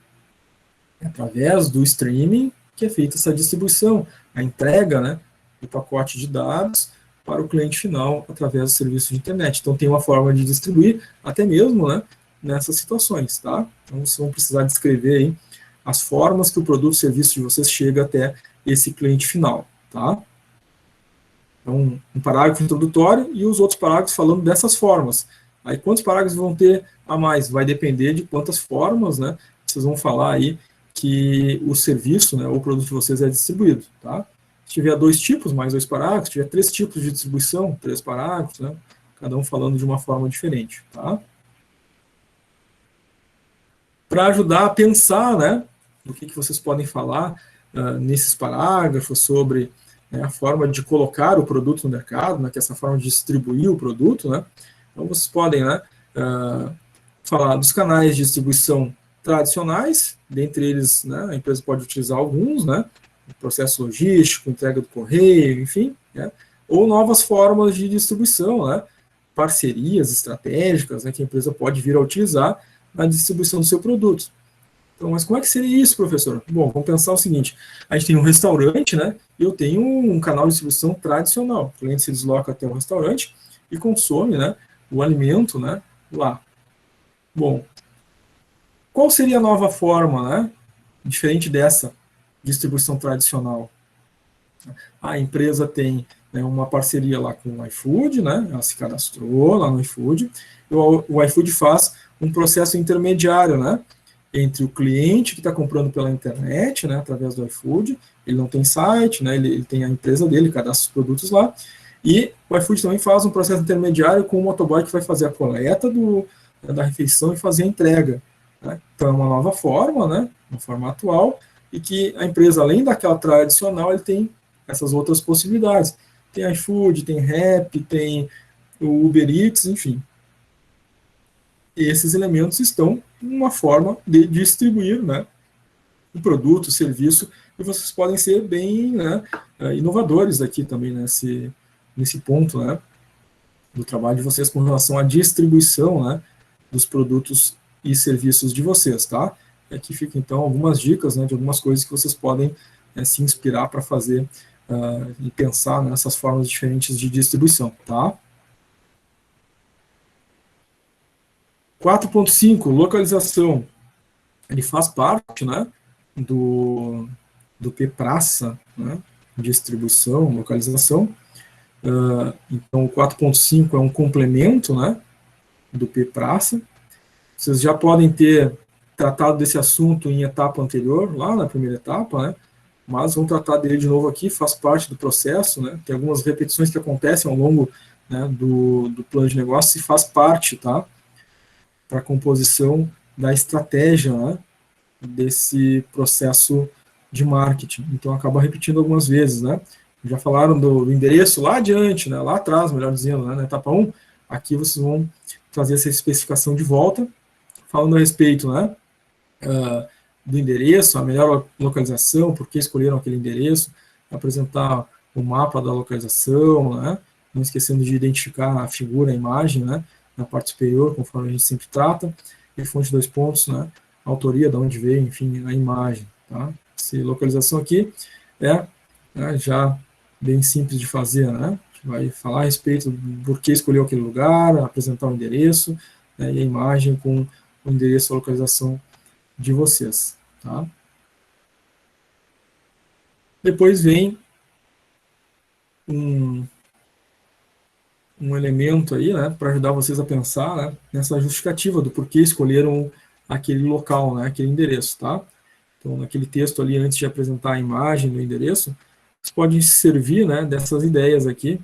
É através do streaming que é feita essa distribuição, a entrega, né, do pacote de dados para o cliente final através do serviço de internet. Então, tem uma forma de distribuir, até mesmo, né, nessas situações, tá? Então, vocês vão precisar descrever aí as formas que o produto ou serviço de vocês chega até esse cliente final, tá? Então, um parágrafo introdutório e os outros parágrafos falando dessas formas. Aí, quantos parágrafos vão ter a mais? Vai depender de quantas formas, né, vocês vão falar aí que o serviço, né, ou o produto de vocês é distribuído, tá? Se tiver 2 tipos, mais 2 parágrafos, se tiver 3 tipos de distribuição, 3 parágrafos, né, cada um falando de uma forma diferente, tá? Para ajudar a pensar, né, do que vocês podem falar nesses parágrafos sobre né, a forma de colocar o produto no mercado, né, que é essa forma de distribuir o produto, né? Então, vocês podem, né, falar dos canais de distribuição tradicionais, dentre eles, né, a empresa pode utilizar alguns, né, processo logístico, entrega do correio, enfim, né, ou novas formas de distribuição, né, parcerias estratégicas, né, que a empresa pode vir a utilizar na distribuição do seu produto. Então, mas como é que seria isso, professor? Bom, vamos pensar o seguinte, a gente tem um restaurante, né, e eu tenho um canal de distribuição tradicional. O cliente se desloca até o restaurante e consome, né, o alimento, né, lá. Bom, qual seria a nova forma, né, diferente dessa distribuição tradicional? A empresa tem, né, uma parceria lá com o iFood, né, ela se cadastrou lá no iFood, e o iFood faz um processo intermediário, né, entre o cliente que está comprando pela internet, né, através do iFood, ele não tem site, né, ele tem a empresa dele, cadastra os produtos lá, e o iFood também faz um processo intermediário com o motoboy que vai fazer a coleta da refeição e fazer a entrega. Né? Então é uma nova forma, né, uma forma atual, e que a empresa, além daquela tradicional, ele tem essas outras possibilidades. Tem iFood, tem Rappi, tem o Uber Eats, enfim. Esses elementos estão em uma forma de distribuir, né, o produto, o serviço, e vocês podem ser bem, né, inovadores aqui também nesse ponto, né, do trabalho de vocês com relação à distribuição, né, dos produtos e serviços de vocês, tá? Aqui fica, então, algumas dicas, né, de algumas coisas que vocês podem se inspirar para fazer e pensar nessas formas diferentes de distribuição, tá? 4.5, localização. Ele faz parte, né, do P-Praça, né, distribuição, localização. Então, o 4.5 é um complemento, né, do P-Praça. Vocês já podem ter tratado desse assunto em etapa anterior, lá na primeira etapa, né, mas vamos tratar dele de novo aqui, faz parte do processo, né, tem algumas repetições que acontecem ao longo, né, do plano de negócio e faz parte, tá, para a composição da estratégia, né, desse processo de marketing. Então, acaba repetindo algumas vezes, né. Já falaram do endereço lá adiante, né, lá atrás, melhor dizendo, né, na etapa 1, aqui vocês vão trazer essa especificação de volta, falando a respeito, né, do endereço, a melhor localização, por que escolheram aquele endereço, apresentar o mapa da localização, né, não esquecendo de identificar a figura, a imagem, né, na parte superior, conforme a gente sempre trata, e fonte 2 pontos, né, a autoria, de onde veio, enfim, a imagem, tá? Essa localização aqui é, né, já bem simples de fazer, né, a gente vai falar a respeito do porquê escolheu aquele lugar, apresentar o endereço, né, e a imagem com o endereço, a localização de vocês, tá? Depois vem um elemento aí, né, para ajudar vocês a pensar, né, nessa justificativa do porquê escolheram aquele local, né, aquele endereço, tá? Então, naquele texto ali, antes de apresentar a imagem do endereço, vocês podem se servir, né, dessas ideias aqui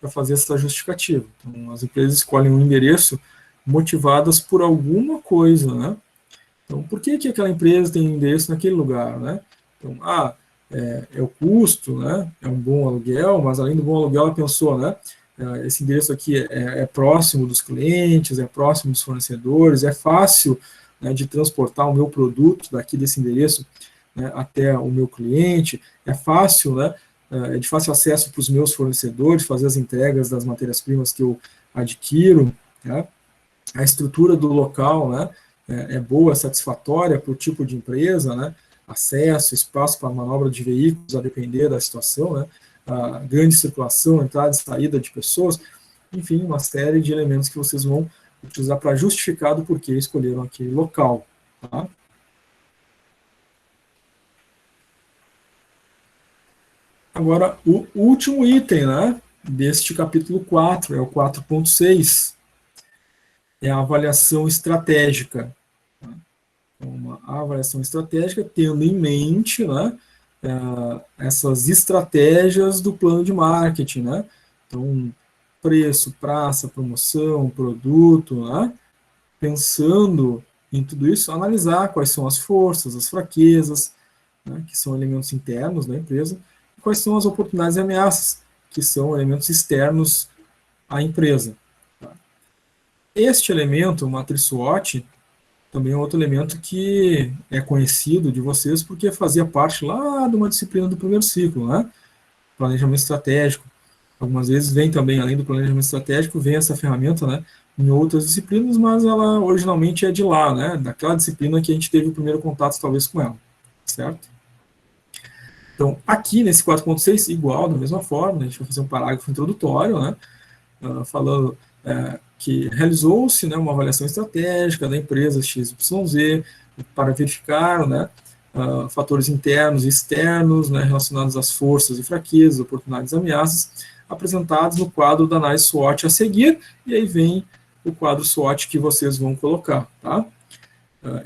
para fazer essa justificativa. Então, as empresas escolhem um endereço motivadas por alguma coisa, né? Então, por que aquela empresa tem endereço naquele lugar, né? Então, é o custo, né? É um bom aluguel, mas além do bom aluguel, ela pensou, né? Esse endereço aqui é próximo dos clientes, é próximo dos fornecedores, é fácil, né, de transportar o meu produto daqui desse endereço, né, até o meu cliente, é fácil, né? É de fácil acesso para os meus fornecedores, fazer as entregas das matérias-primas que eu adquiro, né? A estrutura do local, né, é boa, é satisfatória para o tipo de empresa, né, acesso, espaço para manobra de veículos, a depender da situação, né, a grande circulação, entrada e saída de pessoas, enfim, uma série de elementos que vocês vão utilizar para justificar do porquê escolheram aquele local, tá? Agora, o último item, né, deste capítulo 4, é o 4.6, é a avaliação estratégica. Uma avaliação estratégica tendo em mente, né, essas estratégias do plano de marketing, né? Então, preço, praça, promoção, produto, né? Pensando em tudo isso, analisar quais são as forças, as fraquezas, né, que são elementos internos da empresa, quais são as oportunidades e ameaças, que são elementos externos à empresa. Tá? Este elemento, matriz SWOT, também é outro elemento que é conhecido de vocês porque fazia parte lá de uma disciplina do primeiro ciclo, né? Planejamento estratégico. Algumas vezes vem também, além do planejamento estratégico, vem essa ferramenta, né, em outras disciplinas, mas ela originalmente é de lá, né, daquela disciplina que a gente teve o primeiro contato, talvez, com ela, certo? Então, aqui nesse 4.6, igual, da mesma forma, a gente vai fazer um parágrafo introdutório, né, falando que realizou-se, né, uma avaliação estratégica da empresa XYZ para verificar, né, fatores internos e externos, né, relacionados às forças e fraquezas, oportunidades e ameaças, apresentados no quadro da análise SWOT a seguir, e aí vem o quadro SWOT que vocês vão colocar, tá?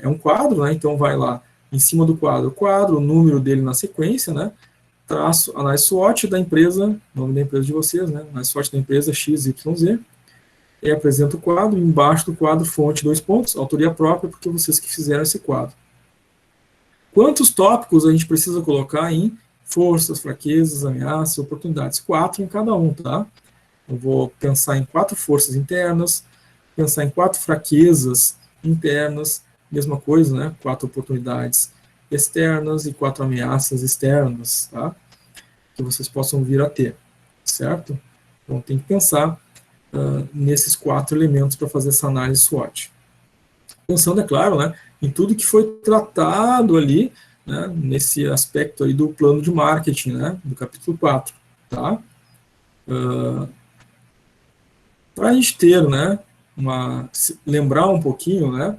É um quadro, né, então vai lá, em cima do quadro, o número dele na sequência, né, traço, análise SWOT da empresa, nome da empresa de vocês, né, análise SWOT da empresa XYZ, e apresenta o quadro, embaixo do quadro, fonte, 2 pontos, autoria própria, porque vocês que fizeram esse quadro. Quantos tópicos a gente precisa colocar em forças, fraquezas, ameaças, oportunidades? 4 em cada um, tá? Eu vou pensar em 4 forças internas, pensar em 4 fraquezas internas, mesma coisa, né? 4 oportunidades externas e 4 ameaças externas, tá? Que vocês possam vir a ter, certo? Então tem que pensar nesses 4 elementos para fazer essa análise SWOT. Pensando, é claro, né, em tudo que foi tratado ali, né, nesse aspecto aí do plano de marketing, né, do capítulo 4, tá? Para a gente ter, né, lembrar um pouquinho, né,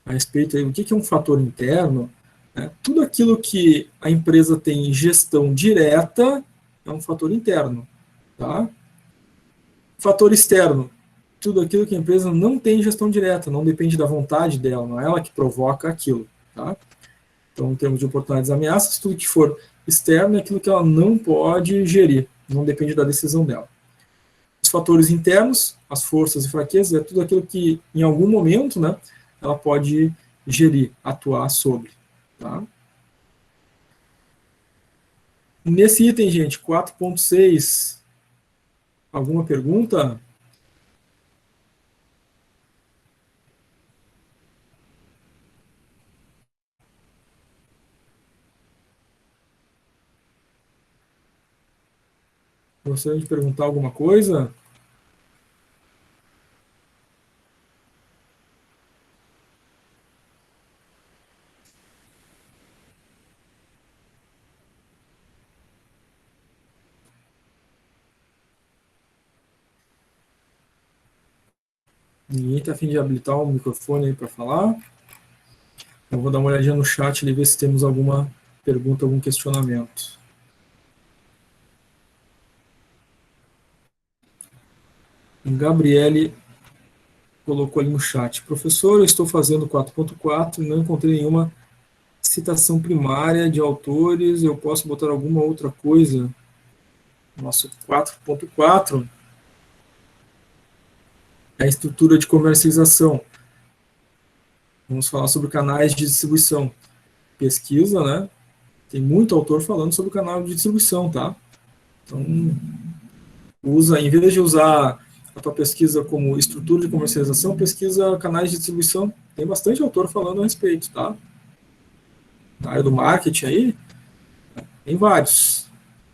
a respeito aí do que é um fator interno, né, tudo aquilo que a empresa tem gestão direta é um fator interno, tá? Fator externo, tudo aquilo que a empresa não tem gestão direta, não depende da vontade dela, não é ela que provoca aquilo, tá? Então, em termos de oportunidades e ameaças, tudo que for externo é aquilo que ela não pode gerir, não depende da decisão dela. Os fatores internos, as forças e fraquezas, é tudo aquilo que, em algum momento, né, ela pode gerir, atuar sobre, tá? Nesse item, gente, 4.6, alguma pergunta? Gostaria de perguntar alguma coisa? Ninguém está a fim de habilitar o microfone aí para falar? Eu vou dar uma olhadinha no chat e ver se temos alguma pergunta, algum questionamento. O Gabriele colocou ali no chat. Professor, eu estou fazendo 4.4 e não encontrei nenhuma citação primária de autores. Eu posso botar alguma outra coisa? Nosso 4.4 é a estrutura de comercialização. Vamos falar sobre canais de distribuição. Pesquisa, né? Tem muito autor falando sobre o canal de distribuição, tá? Então, em vez de usar a tua pesquisa como estrutura de comercialização, pesquisa canais de distribuição. Tem bastante autor falando a respeito, tá? Na área do marketing aí, tem vários,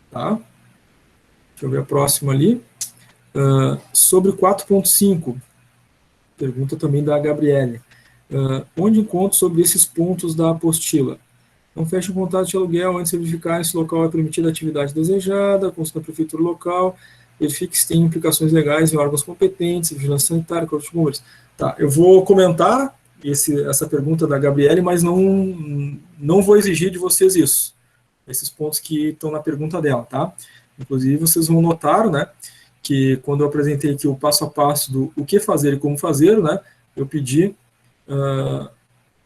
tá? Deixa eu ver a próxima ali. Sobre o 4.5, pergunta também da Gabriele. Onde encontro sobre esses pontos da apostila? Não feche um contrato de aluguel antes de verificar se o local é permitida a atividade desejada, consulta a prefeitura local, verifique se tem implicações legais em órgãos competentes, vigilância sanitária, corpo de bombeiros. Tá, eu vou comentar essa pergunta da Gabriele, mas não vou exigir de vocês isso. Esses pontos que estão na pergunta dela, tá? Inclusive, vocês vão notar, né, que quando eu apresentei aqui o passo a passo do o que fazer e como fazer, né, eu pedi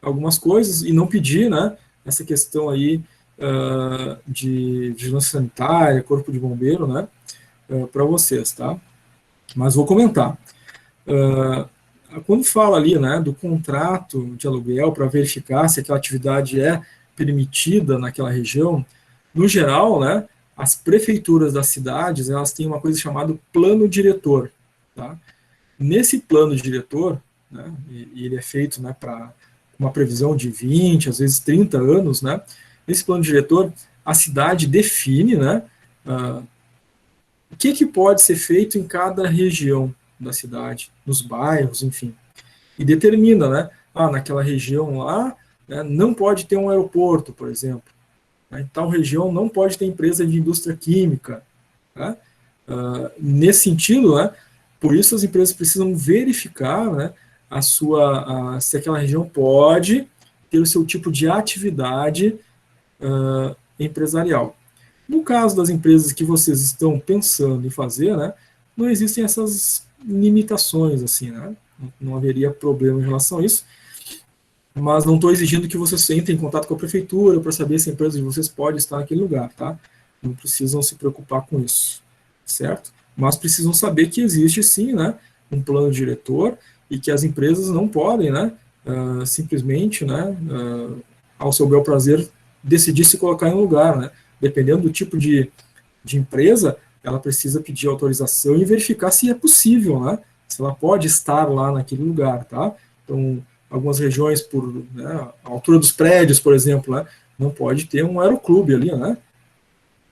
algumas coisas e não pedi, né, essa questão aí de vigilância sanitária, corpo de bombeiro, né, para vocês, tá? Mas vou comentar. Quando fala ali, né, do contrato de aluguel para verificar se aquela atividade é permitida naquela região, no geral, né, as prefeituras das cidades, elas têm uma coisa chamada plano diretor, tá? Nesse plano diretor, né, e ele é feito, né, para uma previsão de 20, às vezes 30 anos, né, nesse plano diretor, a cidade define, né, o que pode ser feito em cada região da cidade, nos bairros, enfim, e determina, né, naquela região lá, né, não pode ter um aeroporto, por exemplo, né, em tal região não pode ter empresa de indústria química, né, nesse sentido, né, por isso as empresas precisam verificar, né, se aquela região pode ter o seu tipo de atividade empresarial. No caso das empresas que vocês estão pensando em fazer, né, não existem essas limitações, assim, né, não haveria problema em relação a isso, mas não estou exigindo que vocês entrem em contato com a prefeitura para saber se a empresa de vocês pode estar naquele lugar, tá? Não precisam se preocupar com isso, certo? Mas precisam saber que existe, sim, né, um plano diretor e que as empresas não podem, né, simplesmente, né, ao seu bel prazer, decidir se colocar em um lugar, né? Dependendo do tipo de empresa, ela precisa pedir autorização e verificar se é possível, né? Se ela pode estar lá naquele lugar, tá? Então, algumas regiões, por, né, a altura dos prédios, por exemplo, né, não pode ter um aeroclube ali, né?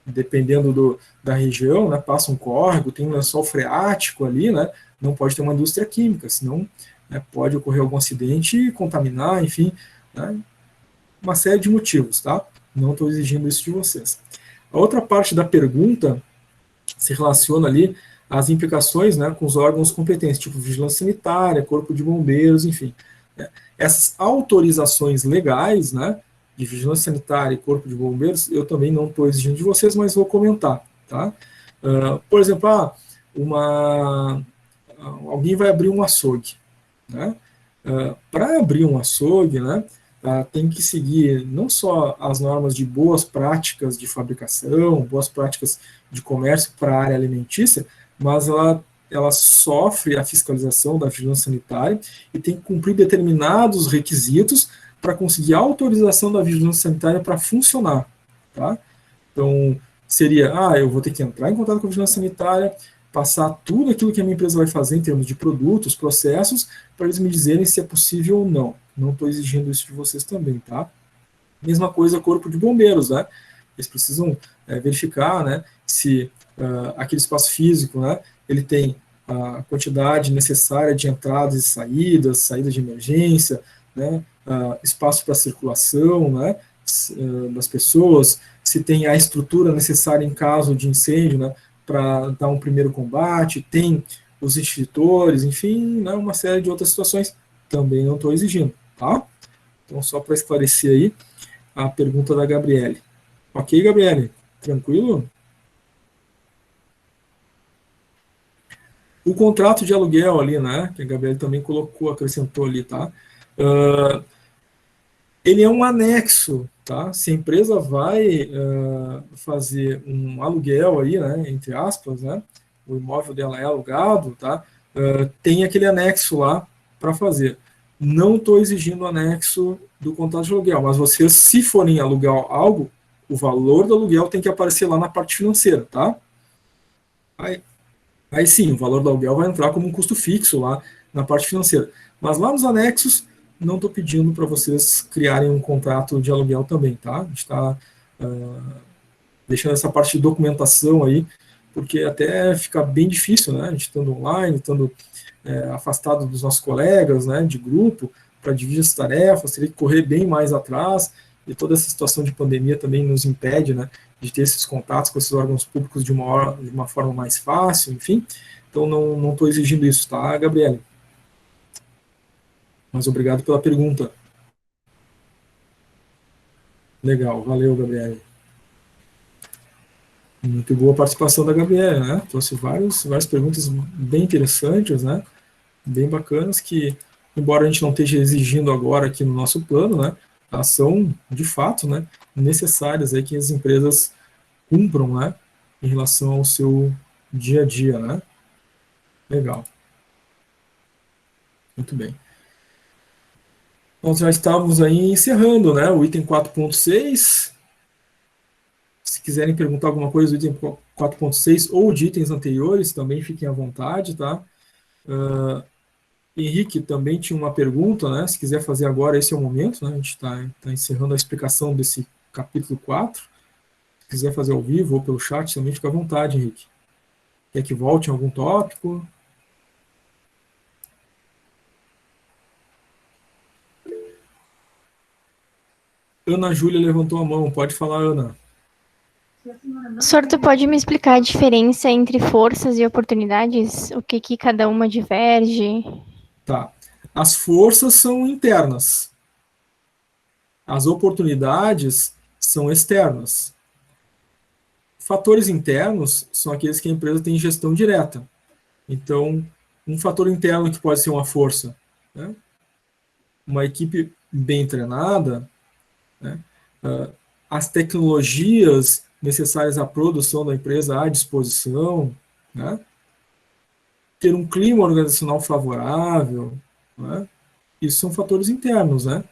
Dependendo da região, né, passa um córrego, tem um lençol freático ali, né? Não pode ter uma indústria química, senão, né, pode ocorrer algum acidente e contaminar, enfim, né? Uma série de motivos, tá? Não estou exigindo isso de vocês. A outra parte da pergunta se relaciona ali às implicações, né, com os órgãos competentes, tipo vigilância sanitária, corpo de bombeiros, enfim. Né? Essas autorizações legais, né, de vigilância sanitária e corpo de bombeiros, eu também não estou exigindo de vocês, mas vou comentar, tá? Por exemplo, alguém vai abrir um açougue, né? Para abrir um açougue, né, tem que seguir não só as normas de boas práticas de fabricação, boas práticas de comércio para a área alimentícia, mas ela sofre a fiscalização da vigilância sanitária e tem que cumprir determinados requisitos para conseguir a autorização da vigilância sanitária para funcionar, tá? Então, seria, eu vou ter que entrar em contato com a vigilância sanitária, passar tudo aquilo que a minha empresa vai fazer em termos de produtos, processos, para eles me dizerem se é possível ou não. Não estou exigindo isso de vocês também, tá? Mesma coisa, corpo de bombeiros, né? Eles precisam verificar, né, se aquele espaço físico, né, ele tem a quantidade necessária de entradas e saídas de emergência, né, espaço para circulação, né, das pessoas, se tem a estrutura necessária em caso de incêndio, né, para dar um primeiro combate, tem os extintores, enfim, né, uma série de outras situações, também não estou exigindo, tá? Então, só para esclarecer aí a pergunta da Gabriele. Ok, Gabriele? Tranquilo? O contrato de aluguel ali, né, que a Gabriele também colocou, acrescentou ali, tá? Ele é um anexo, tá? Se a empresa vai fazer um aluguel aí, né, entre aspas, né, o imóvel dela é alugado, tá? Tem aquele anexo lá para fazer. Não estou exigindo o anexo do contrato de aluguel, mas vocês, se forem alugar algo, o valor do aluguel tem que aparecer lá na parte financeira, tá? Aí sim, o valor do aluguel vai entrar como um custo fixo lá na parte financeira. Mas lá nos anexos, não estou pedindo para vocês criarem um contrato de aluguel também, tá? A gente está deixando essa parte de documentação aí, porque até fica bem difícil, né? A gente estando online, estando afastado dos nossos colegas, né, de grupo, para dividir as tarefas, teria que correr bem mais atrás, e toda essa situação de pandemia também nos impede, né, de ter esses contatos com esses órgãos públicos de uma forma mais fácil, enfim. Então, não estou exigindo isso, tá, Gabriele? Mas obrigado pela pergunta. Legal, valeu, Gabriele. Muito boa participação da Gabriele, né? Trouxe várias perguntas bem interessantes, né? Bem bacanas, que, embora a gente não esteja exigindo agora aqui no nosso plano, né, são, de fato, né, necessárias aí que as empresas cumpram, né, em relação ao seu dia a dia, né. Legal. Muito bem. Nós já estávamos aí encerrando, né, o item 4.6, Se quiserem perguntar alguma coisa do item 4.6 ou de itens anteriores, também fiquem à vontade, tá? Henrique também tinha uma pergunta, né? Se quiser fazer agora, esse é o momento, né? A gente está encerrando a explicação desse capítulo 4. Se quiser fazer ao vivo ou pelo chat, também fica à vontade, Henrique. Quer que volte em algum tópico? Ana Júlia levantou a mão. Pode falar, Ana. Professor, tu pode me explicar a diferença entre forças e oportunidades? O que cada uma diverge? Tá. As forças são internas. As oportunidades são externas. Fatores internos são aqueles que a empresa tem gestão direta. Então, um fator interno que pode ser uma força, né? Uma equipe bem treinada, né? As tecnologias necessárias à produção da empresa à disposição, né? Ter um clima organizacional favorável, né? Isso são fatores internos, né?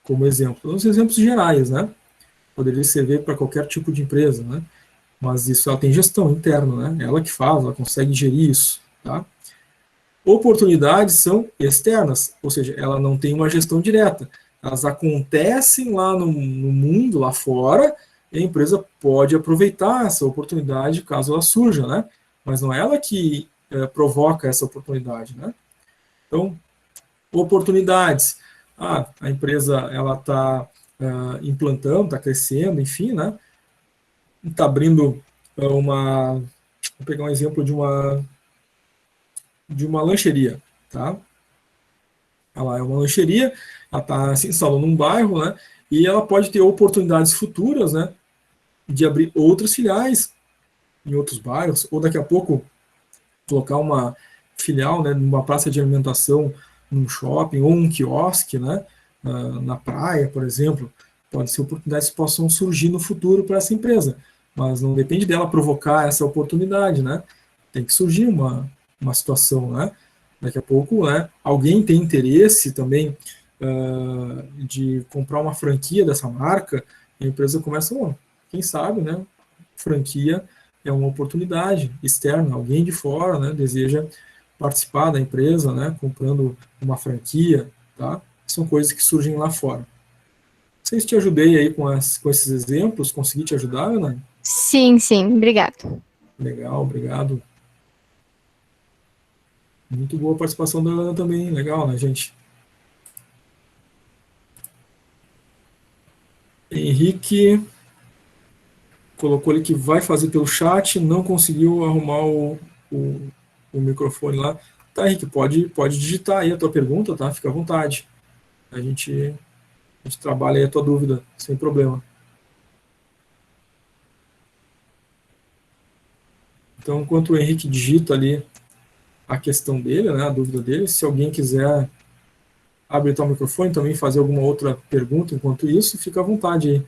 Como exemplo. Os exemplos gerais, né? Poderia servir para qualquer tipo de empresa, né? Mas isso ela tem gestão interna, né? Ela que faz, ela consegue gerir isso, tá? Oportunidades são externas, ou seja, ela não tem uma gestão direta. Elas acontecem lá no mundo, lá fora, e a empresa pode aproveitar essa oportunidade caso ela surja, né? Mas não é ela que provoca essa oportunidade, né? Então, oportunidades. A empresa ela está implantando, está crescendo, enfim, né? Está abrindo vou pegar um exemplo de uma lancheria, tá? Ela é uma lancheria, ela está se instalando num bairro, né? E ela pode ter oportunidades futuras, né? De abrir outras filiais em outros bairros, ou daqui a pouco colocar uma filial, né? Numa praça de alimentação, num shopping, ou um quiosque, né? Na praia, por exemplo. Pode ser oportunidades que possam surgir no futuro para essa empresa, mas não depende dela provocar essa oportunidade, né? Tem que surgir uma situação, né? Daqui a pouco, né, alguém tem interesse também de comprar uma franquia dessa marca, a empresa começa, quem sabe, né? Franquia é uma oportunidade externa, alguém de fora, né, deseja participar da empresa, né, comprando uma franquia, tá? São coisas que surgem lá fora. Não sei se te ajudei aí com esses exemplos, consegui te ajudar, Ana? Sim, obrigado. Legal, obrigado. Muito boa a participação da Ana também, legal, né, gente? Henrique colocou ali que vai fazer pelo chat, não conseguiu arrumar o microfone lá. Tá, Henrique, pode digitar aí a tua pergunta, tá? Fica à vontade. A gente trabalha aí a tua dúvida, sem problema. Então, enquanto o Henrique digita ali a questão dele, né, a dúvida dele, se alguém quiser habilitar o microfone, também fazer alguma outra pergunta enquanto isso, fica à vontade aí.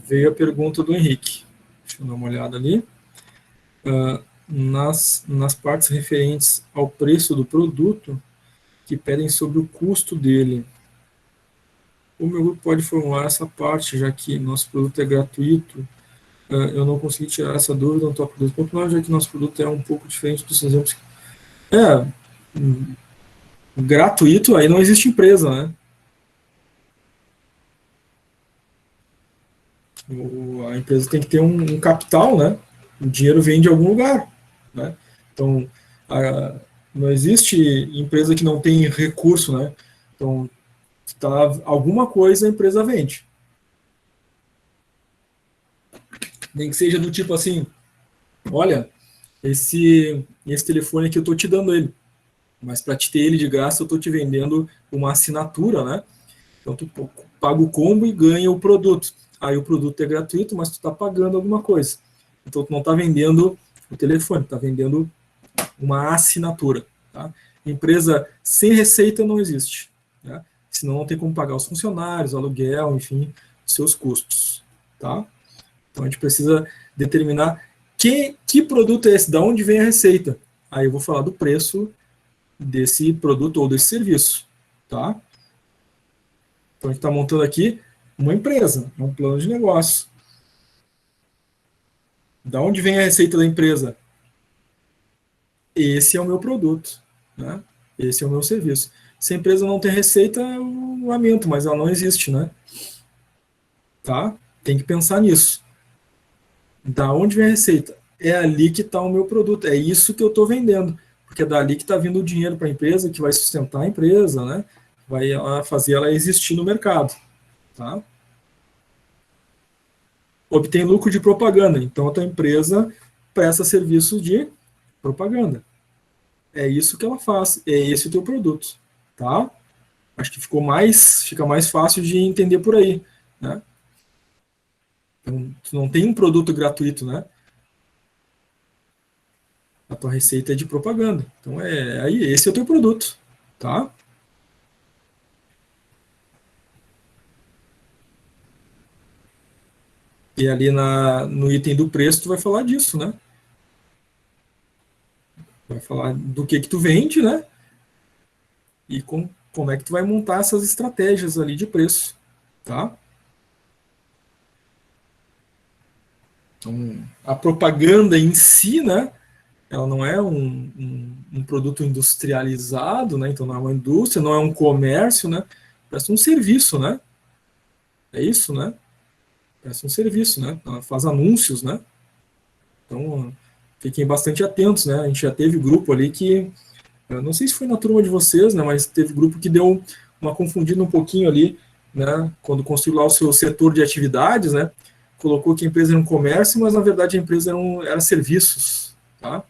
Veio a pergunta do Henrique. Deixa eu dar uma olhada ali. Nas partes referentes ao preço do produto, que pedem sobre o custo dele. O meu grupo pode formular essa parte, já que nosso produto é gratuito. Eu não consegui tirar essa dúvida no top 2.9, já que nosso produto é um pouco diferente dos exemplos. Gratuito, aí não existe empresa, né? A empresa tem que ter um capital, né? O dinheiro vem de algum lugar, né? Então, não existe empresa que não tem recurso, né? Então, alguma coisa a empresa vende. Nem que seja do tipo assim, olha, esse telefone aqui eu estou te dando ele, mas para te ter ele de graça eu estou te vendendo uma assinatura, né? Então, tu paga o combo e ganha o produto. Aí o produto é gratuito, mas tu está pagando alguma coisa. Então, tu não está vendendo o telefone, está vendendo uma assinatura. Tá? Empresa sem receita não existe. Né? senão não tem como pagar os funcionários, o aluguel, enfim, seus custos, tá? Então a gente precisa determinar que produto é esse, de onde vem a receita. Aí eu vou falar do preço desse produto ou desse serviço, tá? Então a gente está montando aqui uma empresa, um plano de negócio. Da onde vem a receita da empresa? Esse é o meu produto, né? Esse é o meu serviço. Se a empresa não tem receita, eu lamento, mas ela não existe, né? Tá? Tem que pensar nisso. Da onde vem a receita? É ali que está o meu produto, é isso que eu estou vendendo, porque é dali que está vindo o dinheiro para a empresa, que vai sustentar a empresa, né? Vai fazer ela existir no mercado, tá? Obtém lucro de propaganda, então a tua empresa presta serviço de propaganda. É isso que ela faz, é esse o teu produto, tá? Acho que fica mais fácil de entender por aí, né? Então, tu não tem um produto gratuito, né? A tua receita é de propaganda. Então, aí esse é o teu produto, tá? E ali no item do preço, tu vai falar disso, né? Vai falar do que tu vende, né? E como é que tu vai montar essas estratégias ali de preço, tá? Então, a propaganda em si, né? Ela não é um produto industrializado, né? Então não é uma indústria, não é um comércio, né? Parece um serviço, né? É isso, né? Parece um serviço, né? Ela faz anúncios, né? Então, fiquem bastante atentos, né? A gente já teve grupo ali que, eu não sei se foi na turma de vocês, né? Mas teve grupo que deu uma confundida um pouquinho ali, né? Quando construiu lá o seu setor de atividades, né? Colocou que a empresa era um comércio, mas na verdade a empresa era serviços, tá?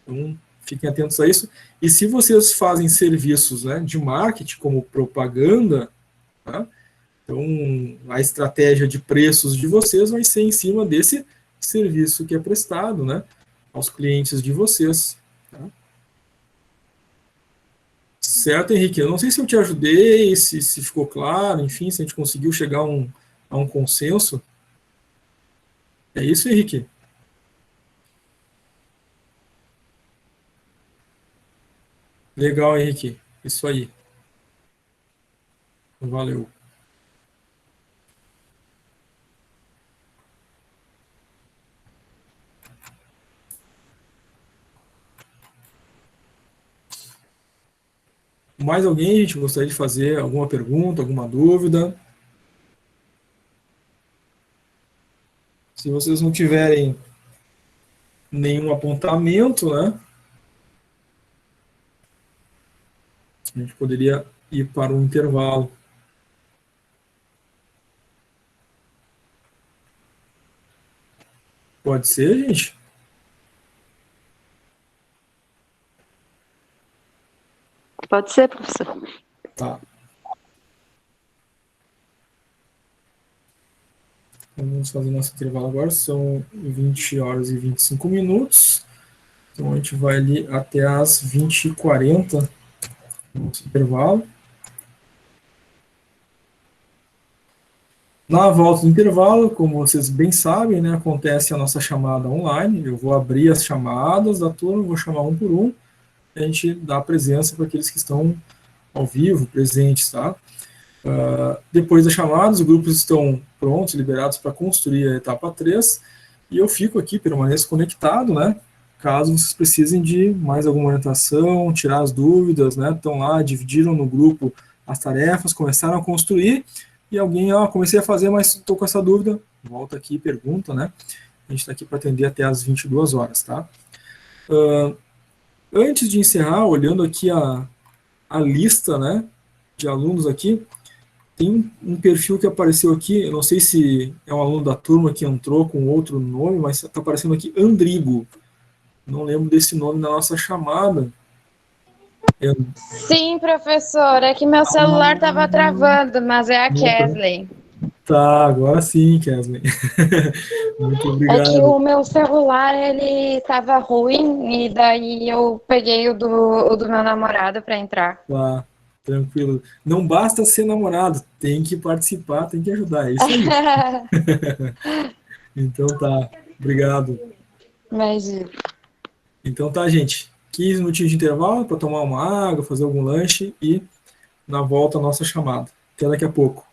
Então, fiquem atentos a isso. E se vocês fazem serviços, né, de marketing, como propaganda, tá? Então a estratégia de preços de vocês vai ser em cima desse serviço que é prestado, né, aos clientes de vocês. Tá? Certo, Henrique? Eu não sei se eu te ajudei, se ficou claro, enfim, se a gente conseguiu chegar a um consenso. É isso, Henrique? Legal, Henrique. Isso aí. Valeu. Mais alguém, gente, gostaria de fazer alguma pergunta, alguma dúvida? Se vocês não tiverem nenhum apontamento, né? A gente poderia ir para um intervalo. Pode ser, gente? Pode ser, professor. Tá. Vamos fazer nosso intervalo agora, são 20 horas e 25 minutos. Então a gente vai ali até as 20h40, nosso intervalo. Na volta do intervalo, como vocês bem sabem, né, acontece a nossa chamada online. Eu vou abrir as chamadas da turma, vou chamar um por um, e a gente dá a presença para aqueles que estão ao vivo, presentes, tá? Depois das chamadas, os grupos estão prontos, liberados para construir a etapa 3, e eu fico aqui, permaneço conectado, né? Caso vocês precisem de mais alguma orientação, tirar as dúvidas, né? Estão lá, dividiram no grupo as tarefas, começaram a construir, e alguém, comecei a fazer, mas estou com essa dúvida, volta aqui e pergunta, né? A gente está aqui para atender até as 22 horas, tá? Antes de encerrar, olhando aqui a lista, né, de alunos aqui, tem um perfil que apareceu aqui, eu não sei se é um aluno da turma que entrou com outro nome, mas está aparecendo aqui Andrigo. Não lembro desse nome na nossa chamada. Sim, professor, é que meu celular estava travando, mas é a Kesley. Tá, agora sim, Kesley. Muito obrigado. É que o meu celular, ele estava ruim, e daí eu peguei o do meu namorado para entrar. Tá. Tranquilo. Não basta ser namorado, tem que participar, tem que ajudar. É isso aí. Então tá. Obrigado. Imagina. Então tá, gente. 15 minutinhos de intervalo para tomar uma água, fazer algum lanche e na volta a nossa chamada. Até daqui a pouco.